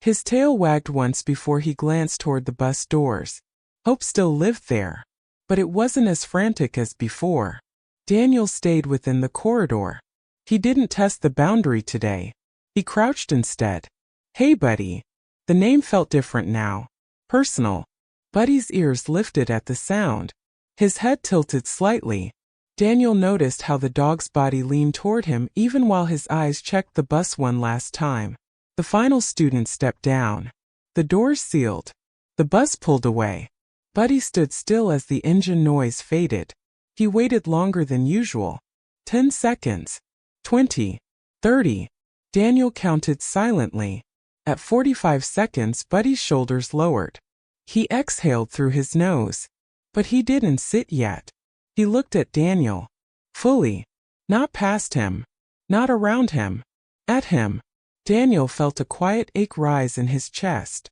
His tail wagged once before he glanced toward the bus doors. Hope still lived there. But it wasn't as frantic as before. Daniel stayed within the corridor. He didn't test the boundary today. He crouched instead. "Hey, Buddy." The name felt different now. Personal. Buddy's ears lifted at the sound. His head tilted slightly. Daniel noticed how the dog's body leaned toward him even while his eyes checked the bus one last time. The final student stepped down. The doors sealed. The bus pulled away. Buddy stood still as the engine noise faded. He waited longer than usual. 10 seconds. 20. 30. Daniel counted silently. At 45 seconds, Buddy's shoulders lowered. He exhaled through his nose. But he didn't sit yet. He looked at Daniel. Fully. Not past him. Not around him. At him. Daniel felt a quiet ache rise in his chest.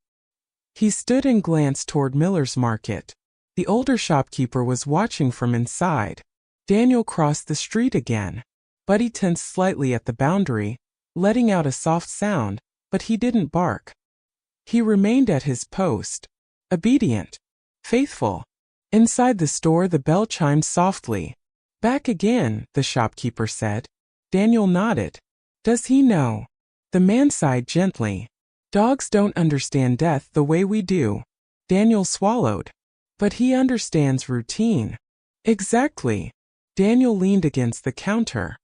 He stood and glanced toward Miller's Market. The older shopkeeper was watching from inside. Daniel crossed the street again. Buddy tensed slightly at the boundary, letting out a soft sound, but he didn't bark. He remained at his post. Obedient. Faithful. Inside the store, the bell chimed softly. "Back again," the shopkeeper said. Daniel nodded. "Does he know?" The man sighed gently. "Dogs don't understand death the way we do." Daniel swallowed. "But he understands routine." "Exactly." Daniel leaned against the counter.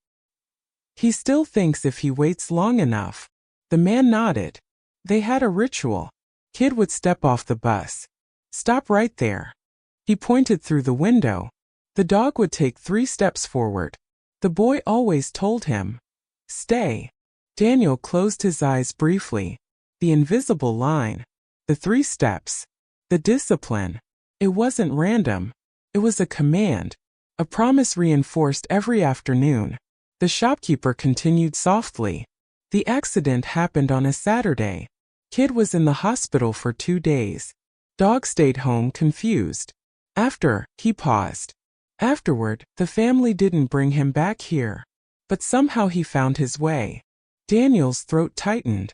He still thinks if he waits long enough. The man nodded. They had a ritual. Kid would step off the bus. Stop right there. He pointed through the window. The dog would take 3 steps forward. The boy always told him, "Stay." Daniel closed his eyes briefly. The invisible line. The 3 steps. The discipline. It wasn't random. It was a command. A promise reinforced every afternoon. The shopkeeper continued softly. The accident happened on a Saturday. Kid was in the hospital for 2 days. Dog stayed home confused. He paused. Afterward, the family didn't bring him back here. But somehow he found his way. Daniel's throat tightened.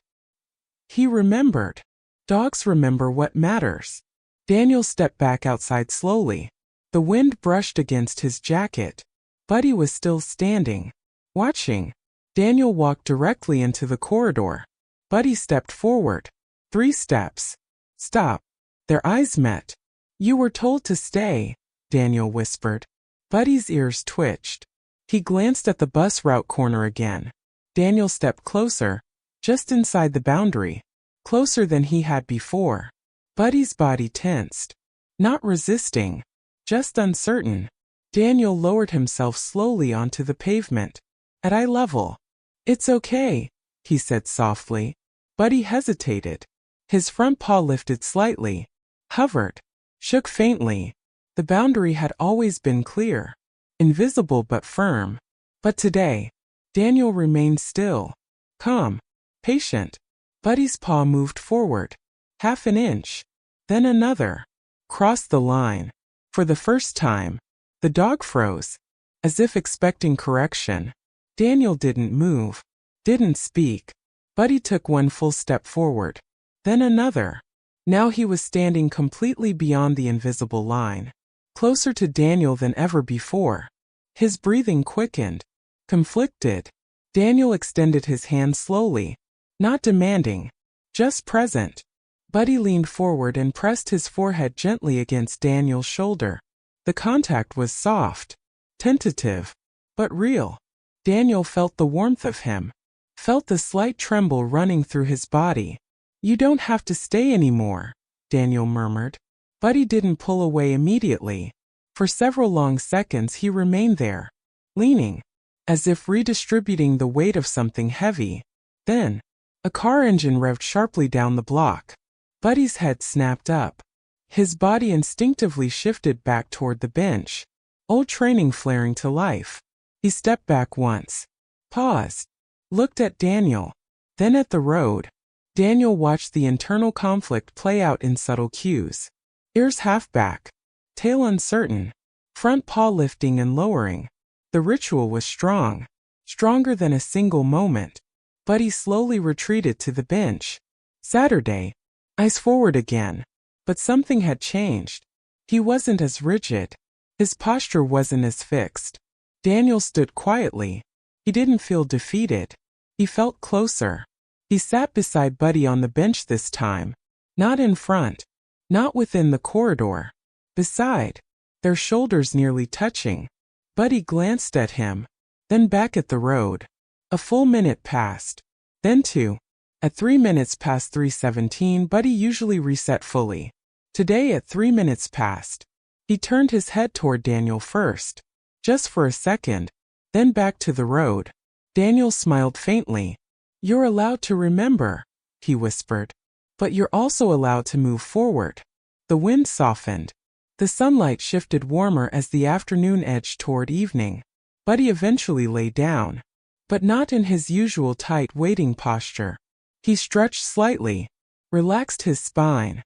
He remembered. Dogs remember what matters. Daniel stepped back outside slowly. The wind brushed against his jacket. Buddy was still standing, watching. Daniel walked directly into the corridor. Buddy stepped forward. 3 steps. Stop. Their eyes met. "You were told to stay," Daniel whispered. Buddy's ears twitched. He glanced at the bus route corner again. Daniel stepped closer, just inside the boundary, closer than he had before. Buddy's body tensed. Not resisting, just uncertain. Daniel lowered himself slowly onto the pavement. At eye level. "It's okay," he said softly. Buddy hesitated. His front paw lifted slightly, hovered, shook faintly. The boundary had always been clear, invisible but firm. But today, Daniel remained still, calm, patient. Buddy's paw moved forward, half an inch, then another, crossed the line. For the first time, the dog froze, as if expecting correction. Daniel didn't move, didn't speak. Buddy took one full step forward, then another. Now he was standing completely beyond the invisible line, closer to Daniel than ever before. His breathing quickened, conflicted. Daniel extended his hand slowly, not demanding, just present. Buddy leaned forward and pressed his forehead gently against Daniel's shoulder. The contact was soft, tentative, but real. Daniel felt the warmth of him, felt the slight tremble running through his body. "You don't have to stay anymore," Daniel murmured. Buddy didn't pull away immediately. For several long seconds he remained there, leaning, as if redistributing the weight of something heavy. Then, a car engine revved sharply down the block. Buddy's head snapped up. His body instinctively shifted back toward the bench, old training flaring to life. He stepped back once, paused, looked at Daniel, then at the road. Daniel watched the internal conflict play out in subtle cues. Ears half back, tail uncertain, front paw lifting and lowering. The ritual was strong, stronger than a single moment. Buddy slowly retreated to the bench. Saturday, eyes forward again. But something had changed. He wasn't as rigid. His posture wasn't as fixed. Daniel stood quietly. He didn't feel defeated. He felt closer. He sat beside Buddy on the bench this time. Not in front. Not within the corridor. Beside. Their shoulders nearly touching. Buddy glanced at him. Then back at the road. A full minute passed. Then 2. At 3 minutes past 3:17, Buddy usually reset fully. Today at 3 minutes past. He turned his head toward Daniel first. Just for a second. Then back to the road. Daniel smiled faintly. "You're allowed to remember," he whispered. "But you're also allowed to move forward." The wind softened. The sunlight shifted warmer as the afternoon edged toward evening. Buddy eventually lay down. But not in his usual tight waiting posture. He stretched slightly, relaxed his spine.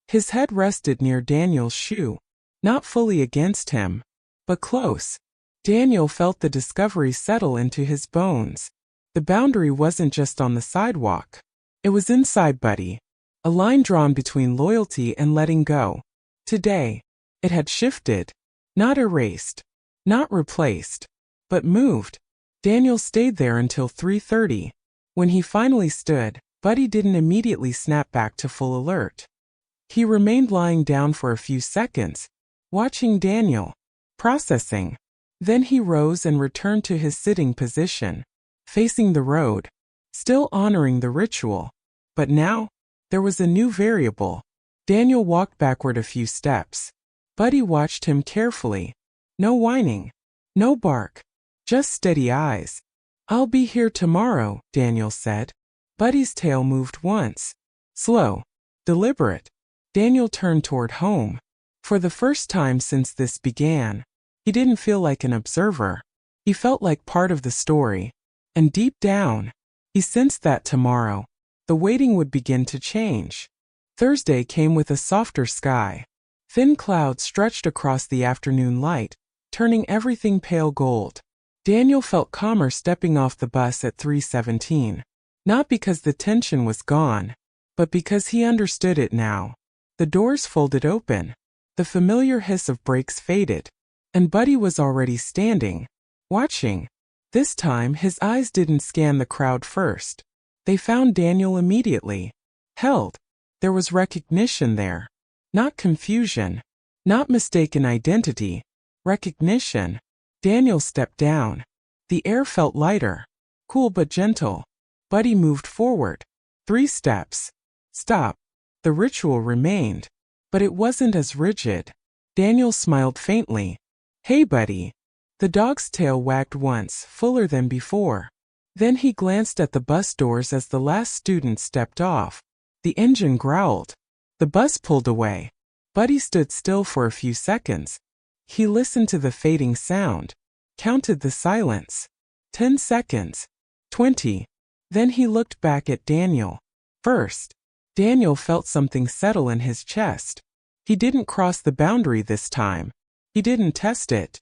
His head rested near Daniel's shoe, not fully against him, but close. Daniel felt the discovery settle into his bones. The boundary wasn't just on the sidewalk. It was inside Buddy, a line drawn between loyalty and letting go. Today, it had shifted, not erased, not replaced, but moved. Daniel stayed there until 3:30. When he finally stood, Buddy didn't immediately snap back to full alert. He remained lying down for a few seconds, watching Daniel, processing. Then he rose and returned to his sitting position, facing the road, still honoring the ritual. But now, there was a new variable. Daniel walked backward a few steps. Buddy watched him carefully. No whining. No bark. Just steady eyes. "I'll be here tomorrow," Daniel said. Buddy's tail moved once. Slow. Deliberate. Daniel turned toward home. For the first time since this began, he didn't feel like an observer. He felt like part of the story. And deep down, he sensed that tomorrow, the waiting would begin to change. Thursday came with a softer sky. Thin clouds stretched across the afternoon light, turning everything pale gold. Daniel felt calmer stepping off the bus at 3:17. Not because the tension was gone, but because he understood it now. The doors folded open. The familiar hiss of brakes faded. And Buddy was already standing, watching. This time his eyes didn't scan the crowd first. They found Daniel immediately. Held. There was recognition there. Not confusion. Not mistaken identity. Recognition. Daniel stepped down. The air felt lighter. Cool but gentle. Buddy moved forward. 3 steps. Stop. The ritual remained. But it wasn't as rigid. Daniel smiled faintly. "Hey, Buddy." The dog's tail wagged once, fuller than before. Then he glanced at the bus doors as the last student stepped off. The engine growled. The bus pulled away. Buddy stood still for a few seconds. He listened to the fading sound, counted the silence. 10 seconds. 20. Then he looked back at Daniel. First, Daniel felt something settle in his chest. He didn't cross the boundary this time. He didn't test it.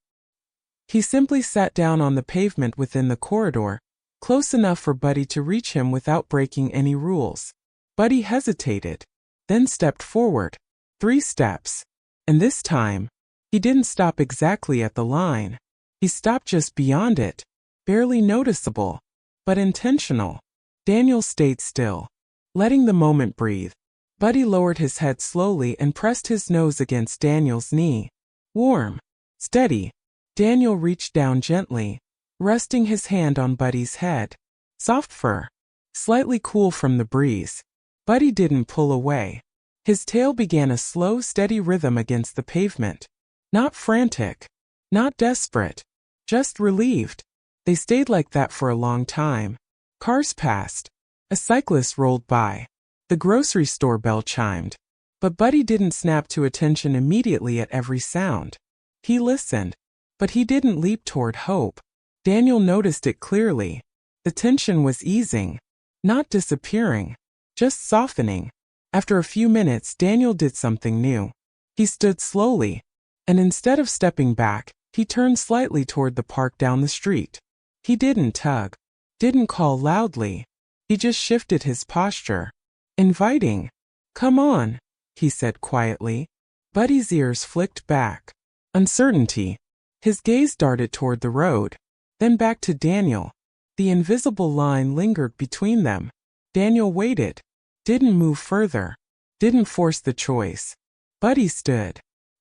He simply sat down on the pavement within the corridor, close enough for Buddy to reach him without breaking any rules. Buddy hesitated, then stepped forward. 3 steps. And this time, he didn't stop exactly at the line. He stopped just beyond it. Barely noticeable, but intentional. Daniel stayed still, letting the moment breathe. Buddy lowered his head slowly and pressed his nose against Daniel's knee. Warm. Steady. Daniel reached down gently, resting his hand on Buddy's head. Soft fur. Slightly cool from the breeze. Buddy didn't pull away. His tail began a slow, steady rhythm against the pavement. Not frantic. Not desperate. Just relieved. They stayed like that for a long time. Cars passed. A cyclist rolled by. The grocery store bell chimed. But Buddy didn't snap to attention immediately at every sound. He listened. But he didn't leap toward hope. Daniel noticed it clearly. The tension was easing. Not disappearing. Just softening. After a few minutes, Daniel did something new. He stood slowly. And instead of stepping back, he turned slightly toward the park down the street. He didn't tug. Didn't call loudly. He just shifted his posture. Inviting. "Come on," he said quietly. Buddy's ears flicked back. Uncertainty. His gaze darted toward the road, then back to Daniel. The invisible line lingered between them. Daniel waited. Didn't move further. Didn't force the choice. Buddy stood.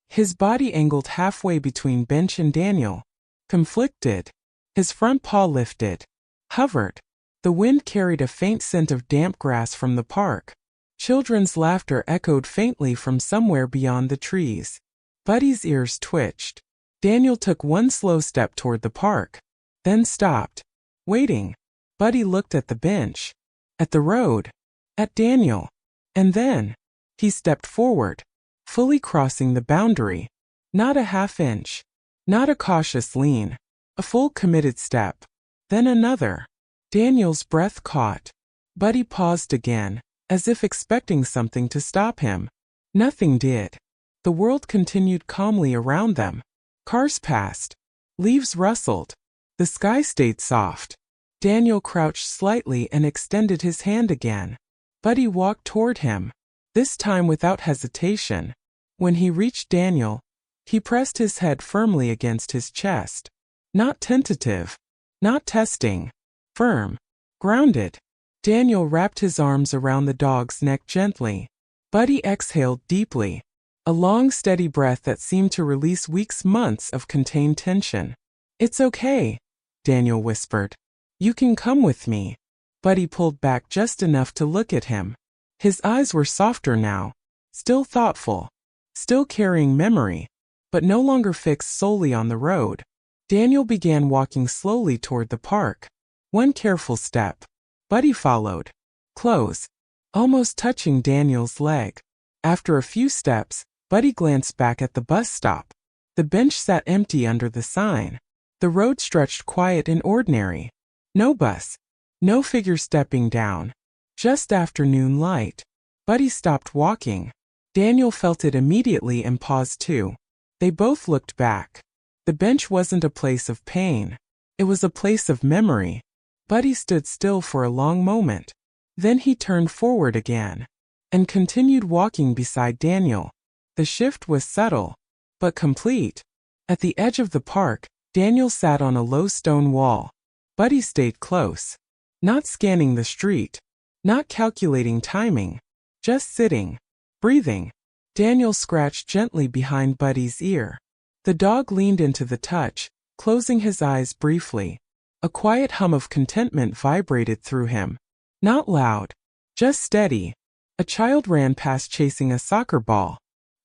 His body angled halfway between bench and Daniel. Conflicted. His front paw lifted. Hovered. The wind carried a faint scent of damp grass from the park. Children's laughter echoed faintly from somewhere beyond the trees. Buddy's ears twitched. Daniel took one slow step toward the park, then stopped, waiting. Buddy looked at the bench, at the road, at Daniel, and then he stepped forward, fully crossing the boundary. Not a half inch, not a cautious lean, a full committed step, then another. Daniel's breath caught. Buddy paused again, as if expecting something to stop him. Nothing did. The world continued calmly around them. Cars passed. Leaves rustled. The sky stayed soft. Daniel crouched slightly and extended his hand again. Buddy walked toward him, this time without hesitation. When he reached Daniel, he pressed his head firmly against his chest. Not tentative. Not testing. Firm. Grounded. Daniel wrapped his arms around the dog's neck gently. Buddy exhaled deeply. A long, steady breath that seemed to release weeks, months of contained tension. "It's okay," Daniel whispered. "You can come with me." Buddy pulled back just enough to look at him. His eyes were softer now, still thoughtful, still carrying memory, but no longer fixed solely on the road. Daniel began walking slowly toward the park. One careful step. Buddy followed. Close. Almost touching Daniel's leg. After a few steps, Buddy glanced back at the bus stop. The bench sat empty under the sign. The road stretched quiet and ordinary. No bus. No figure stepping down. Just afternoon light. Buddy stopped walking. Daniel felt it immediately and paused too. They both looked back. The bench wasn't a place of pain. It was a place of memory. Buddy stood still for a long moment. Then he turned forward again and continued walking beside Daniel. The shift was subtle, but complete. At the edge of the park, Daniel sat on a low stone wall. Buddy stayed close, not scanning the street, not calculating timing, just sitting, breathing. Daniel scratched gently behind Buddy's ear. The dog leaned into the touch, closing his eyes briefly. A quiet hum of contentment vibrated through him. Not loud, just steady. A child ran past chasing a soccer ball.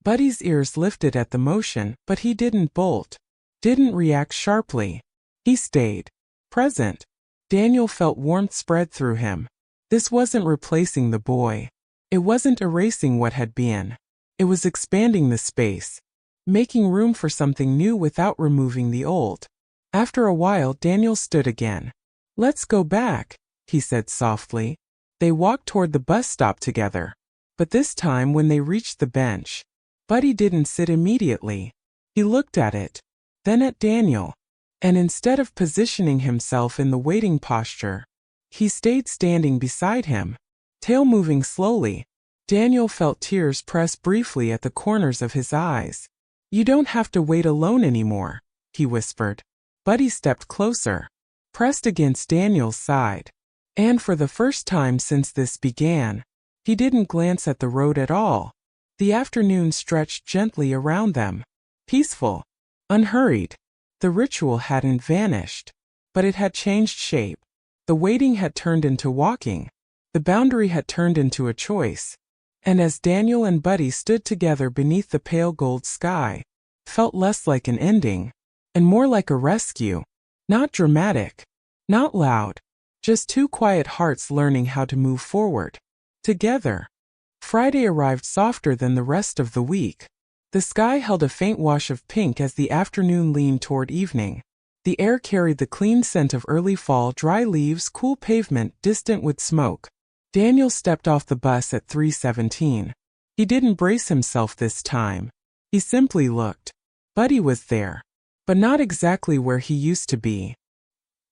Buddy's ears lifted at the motion, but he didn't bolt, didn't react sharply. He stayed present. Daniel felt warmth spread through him. This wasn't replacing the boy. It wasn't erasing what had been. It was expanding the space, making room for something new without removing the old. After a while, Daniel stood again. "Let's go back," he said softly. They walked toward the bus stop together. But this time when they reached the bench, Buddy didn't sit immediately. He looked at it, then at Daniel. And instead of positioning himself in the waiting posture, he stayed standing beside him, tail moving slowly. Daniel felt tears press briefly at the corners of his eyes. "You don't have to wait alone anymore," he whispered. Buddy stepped closer, pressed against Daniel's side. And for the first time since this began, he didn't glance at the road at all. The afternoon stretched gently around them, peaceful, unhurried. The ritual hadn't vanished, but it had changed shape. The waiting had turned into walking. The boundary had turned into a choice. And as Daniel and Buddy stood together beneath the pale gold sky, felt less like an ending, and more like a rescue. Not dramatic, not loud, just two quiet hearts learning how to move forward, together. Friday arrived softer than the rest of the week. The sky held a faint wash of pink as the afternoon leaned toward evening. The air carried the clean scent of early fall, dry leaves, cool pavement, distant with smoke. Daniel stepped off the bus at 3:17. He didn't brace himself this time. He simply looked. Buddy was there, but not exactly where he used to be.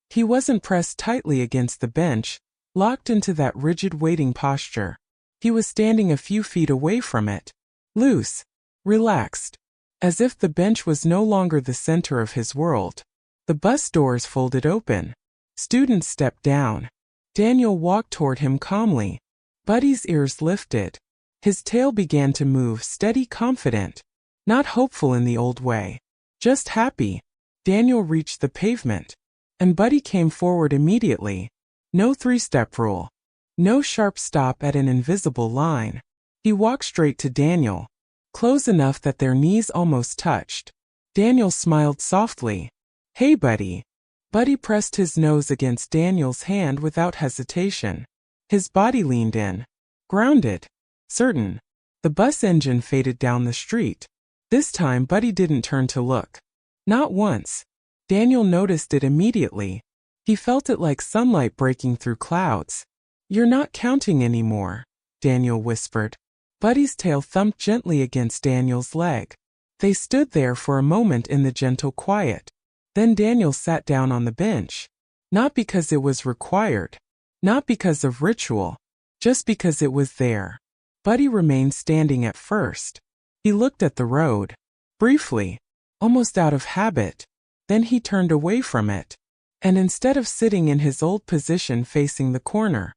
He wasn't pressed tightly against the bench, locked into that rigid waiting posture. He was standing a few feet away from it, loose, relaxed, as if the bench was no longer the center of his world. The bus doors folded open. Students stepped down. Daniel walked toward him calmly. Buddy's ears lifted. His tail began to move, steady, confident. Not hopeful in the old way, just happy. Daniel reached the pavement, and Buddy came forward immediately. No three-step rule. No sharp stop at an invisible line. He walked straight to Daniel, close enough that their knees almost touched. Daniel smiled softly. "Hey, Buddy." Buddy pressed his nose against Daniel's hand without hesitation. His body leaned in, grounded, certain. The bus engine faded down the street. This time Buddy didn't turn to look. Not once. Daniel noticed it immediately. He felt it like sunlight breaking through clouds. "You're not counting anymore," Daniel whispered. Buddy's tail thumped gently against Daniel's leg. They stood there for a moment in the gentle quiet. Then Daniel sat down on the bench. Not because it was required. Not because of ritual. Just because it was there. Buddy remained standing at first. He looked at the road. Briefly. Almost out of habit. Then he turned away from it. And instead of sitting in his old position facing the corner,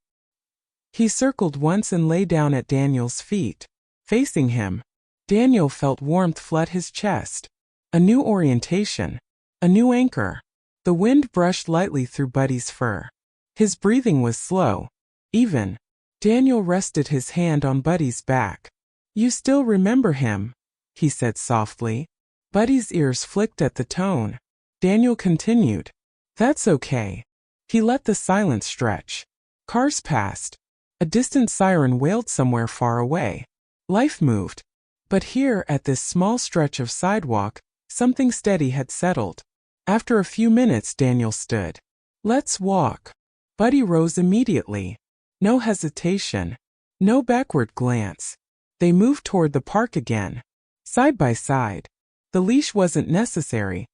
he circled once and lay down at Daniel's feet, facing him. Daniel felt warmth flood his chest. A new orientation. A new anchor. The wind brushed lightly through Buddy's fur. His breathing was slow, even. Daniel rested his hand on Buddy's back. "You still remember him?" he said softly. Buddy's ears flicked at the tone. Daniel continued, "That's okay." He let the silence stretch. Cars passed. A distant siren wailed somewhere far away. Life moved. But here, at this small stretch of sidewalk, something steady had settled. After a few minutes, Daniel stood. "Let's walk." Buddy rose immediately. No hesitation. No backward glance. They moved toward the park again. Side by side. The leash wasn't necessary.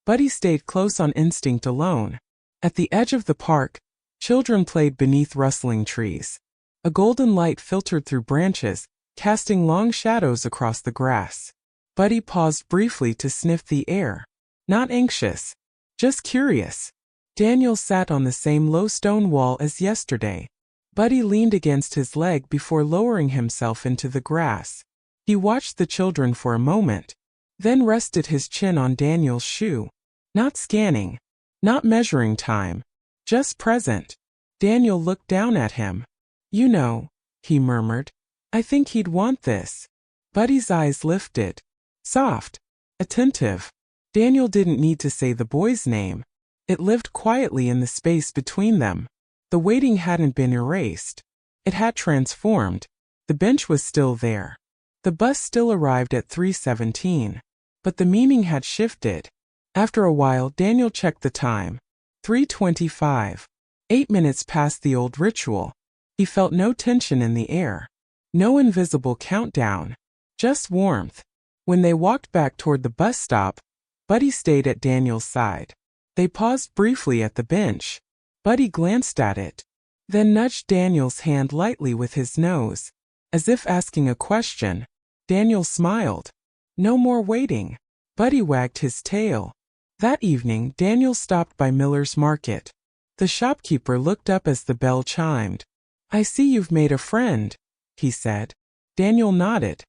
Buddy stayed close on instinct alone. At the edge of the park, children played beneath rustling trees. A golden light filtered through branches, casting long shadows across the grass. Buddy paused briefly to sniff the air. Not anxious. Just curious. Daniel sat on the same low stone wall as yesterday. Buddy leaned against his leg before lowering himself into the grass. He watched the children for a moment, then rested his chin on Daniel's shoe. Not scanning. Not measuring time. Just present. Daniel looked down at him. "You know," he murmured, "I think he'd want this." Buddy's eyes lifted. Soft. Attentive. Daniel didn't need to say the boy's name. It lived quietly in the space between them. The waiting hadn't been erased. It had transformed. The bench was still there. The bus still arrived at 3:17. But the meaning had shifted. After a while, Daniel checked the time. 3:25. 8 minutes past the old ritual. He felt no tension in the air. No invisible countdown. Just warmth. When they walked back toward the bus stop, Buddy stayed at Daniel's side. They paused briefly at the bench. Buddy glanced at it, then nudged Daniel's hand lightly with his nose, as if asking a question. Daniel smiled. No more waiting. Buddy wagged his tail. That evening, Daniel stopped by Miller's Market. The shopkeeper looked up as the bell chimed. "I see you've made a friend," he said. Daniel nodded.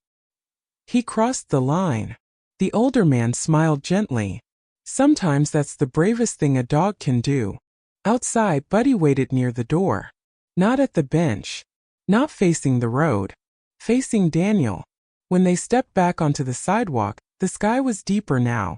He crossed the line. The older man smiled gently. "Sometimes that's the bravest thing a dog can do." Outside, Buddy waited near the door. Not at the bench. Not facing the road. Facing Daniel. When they stepped back onto the sidewalk, the sky was deeper now,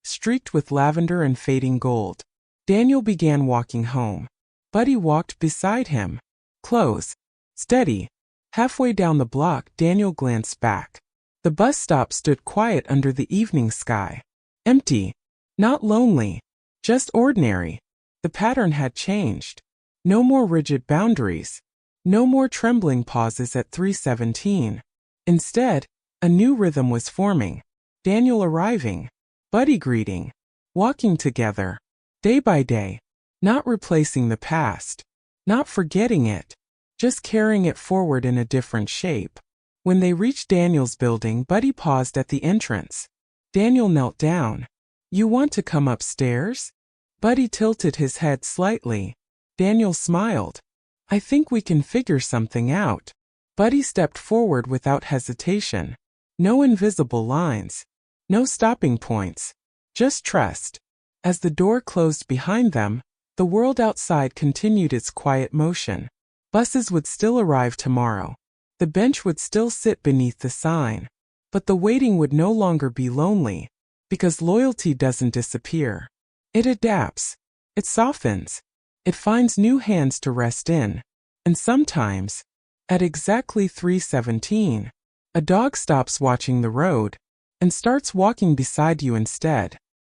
streaked with lavender and fading gold. Daniel began walking home. Buddy walked beside him. Close. Steady. Halfway down the block, Daniel glanced back. The bus stop stood quiet under the evening sky. Empty. Not lonely. Just ordinary. The pattern had changed. No more rigid boundaries. No more trembling pauses at 3:17. Instead, a new rhythm was forming. Daniel arriving. Buddy greeting. Walking together. Day by day. Not replacing the past. Not forgetting it. Just carrying it forward in a different shape. When they reached Daniel's building, Buddy paused at the entrance. Daniel knelt down. "You want to come upstairs?" Buddy tilted his head slightly. Daniel smiled. "I think we can figure something out." Buddy stepped forward without hesitation. No invisible lines. No stopping points. Just trust. As the door closed behind them, the world outside continued its quiet motion. Buses would still arrive tomorrow. The bench would still sit beneath the sign. But the waiting would no longer be lonely, because loyalty doesn't disappear. It adapts. It softens. It finds new hands to rest in. And sometimes, at exactly 3:17, a dog stops watching the road and starts walking beside you instead.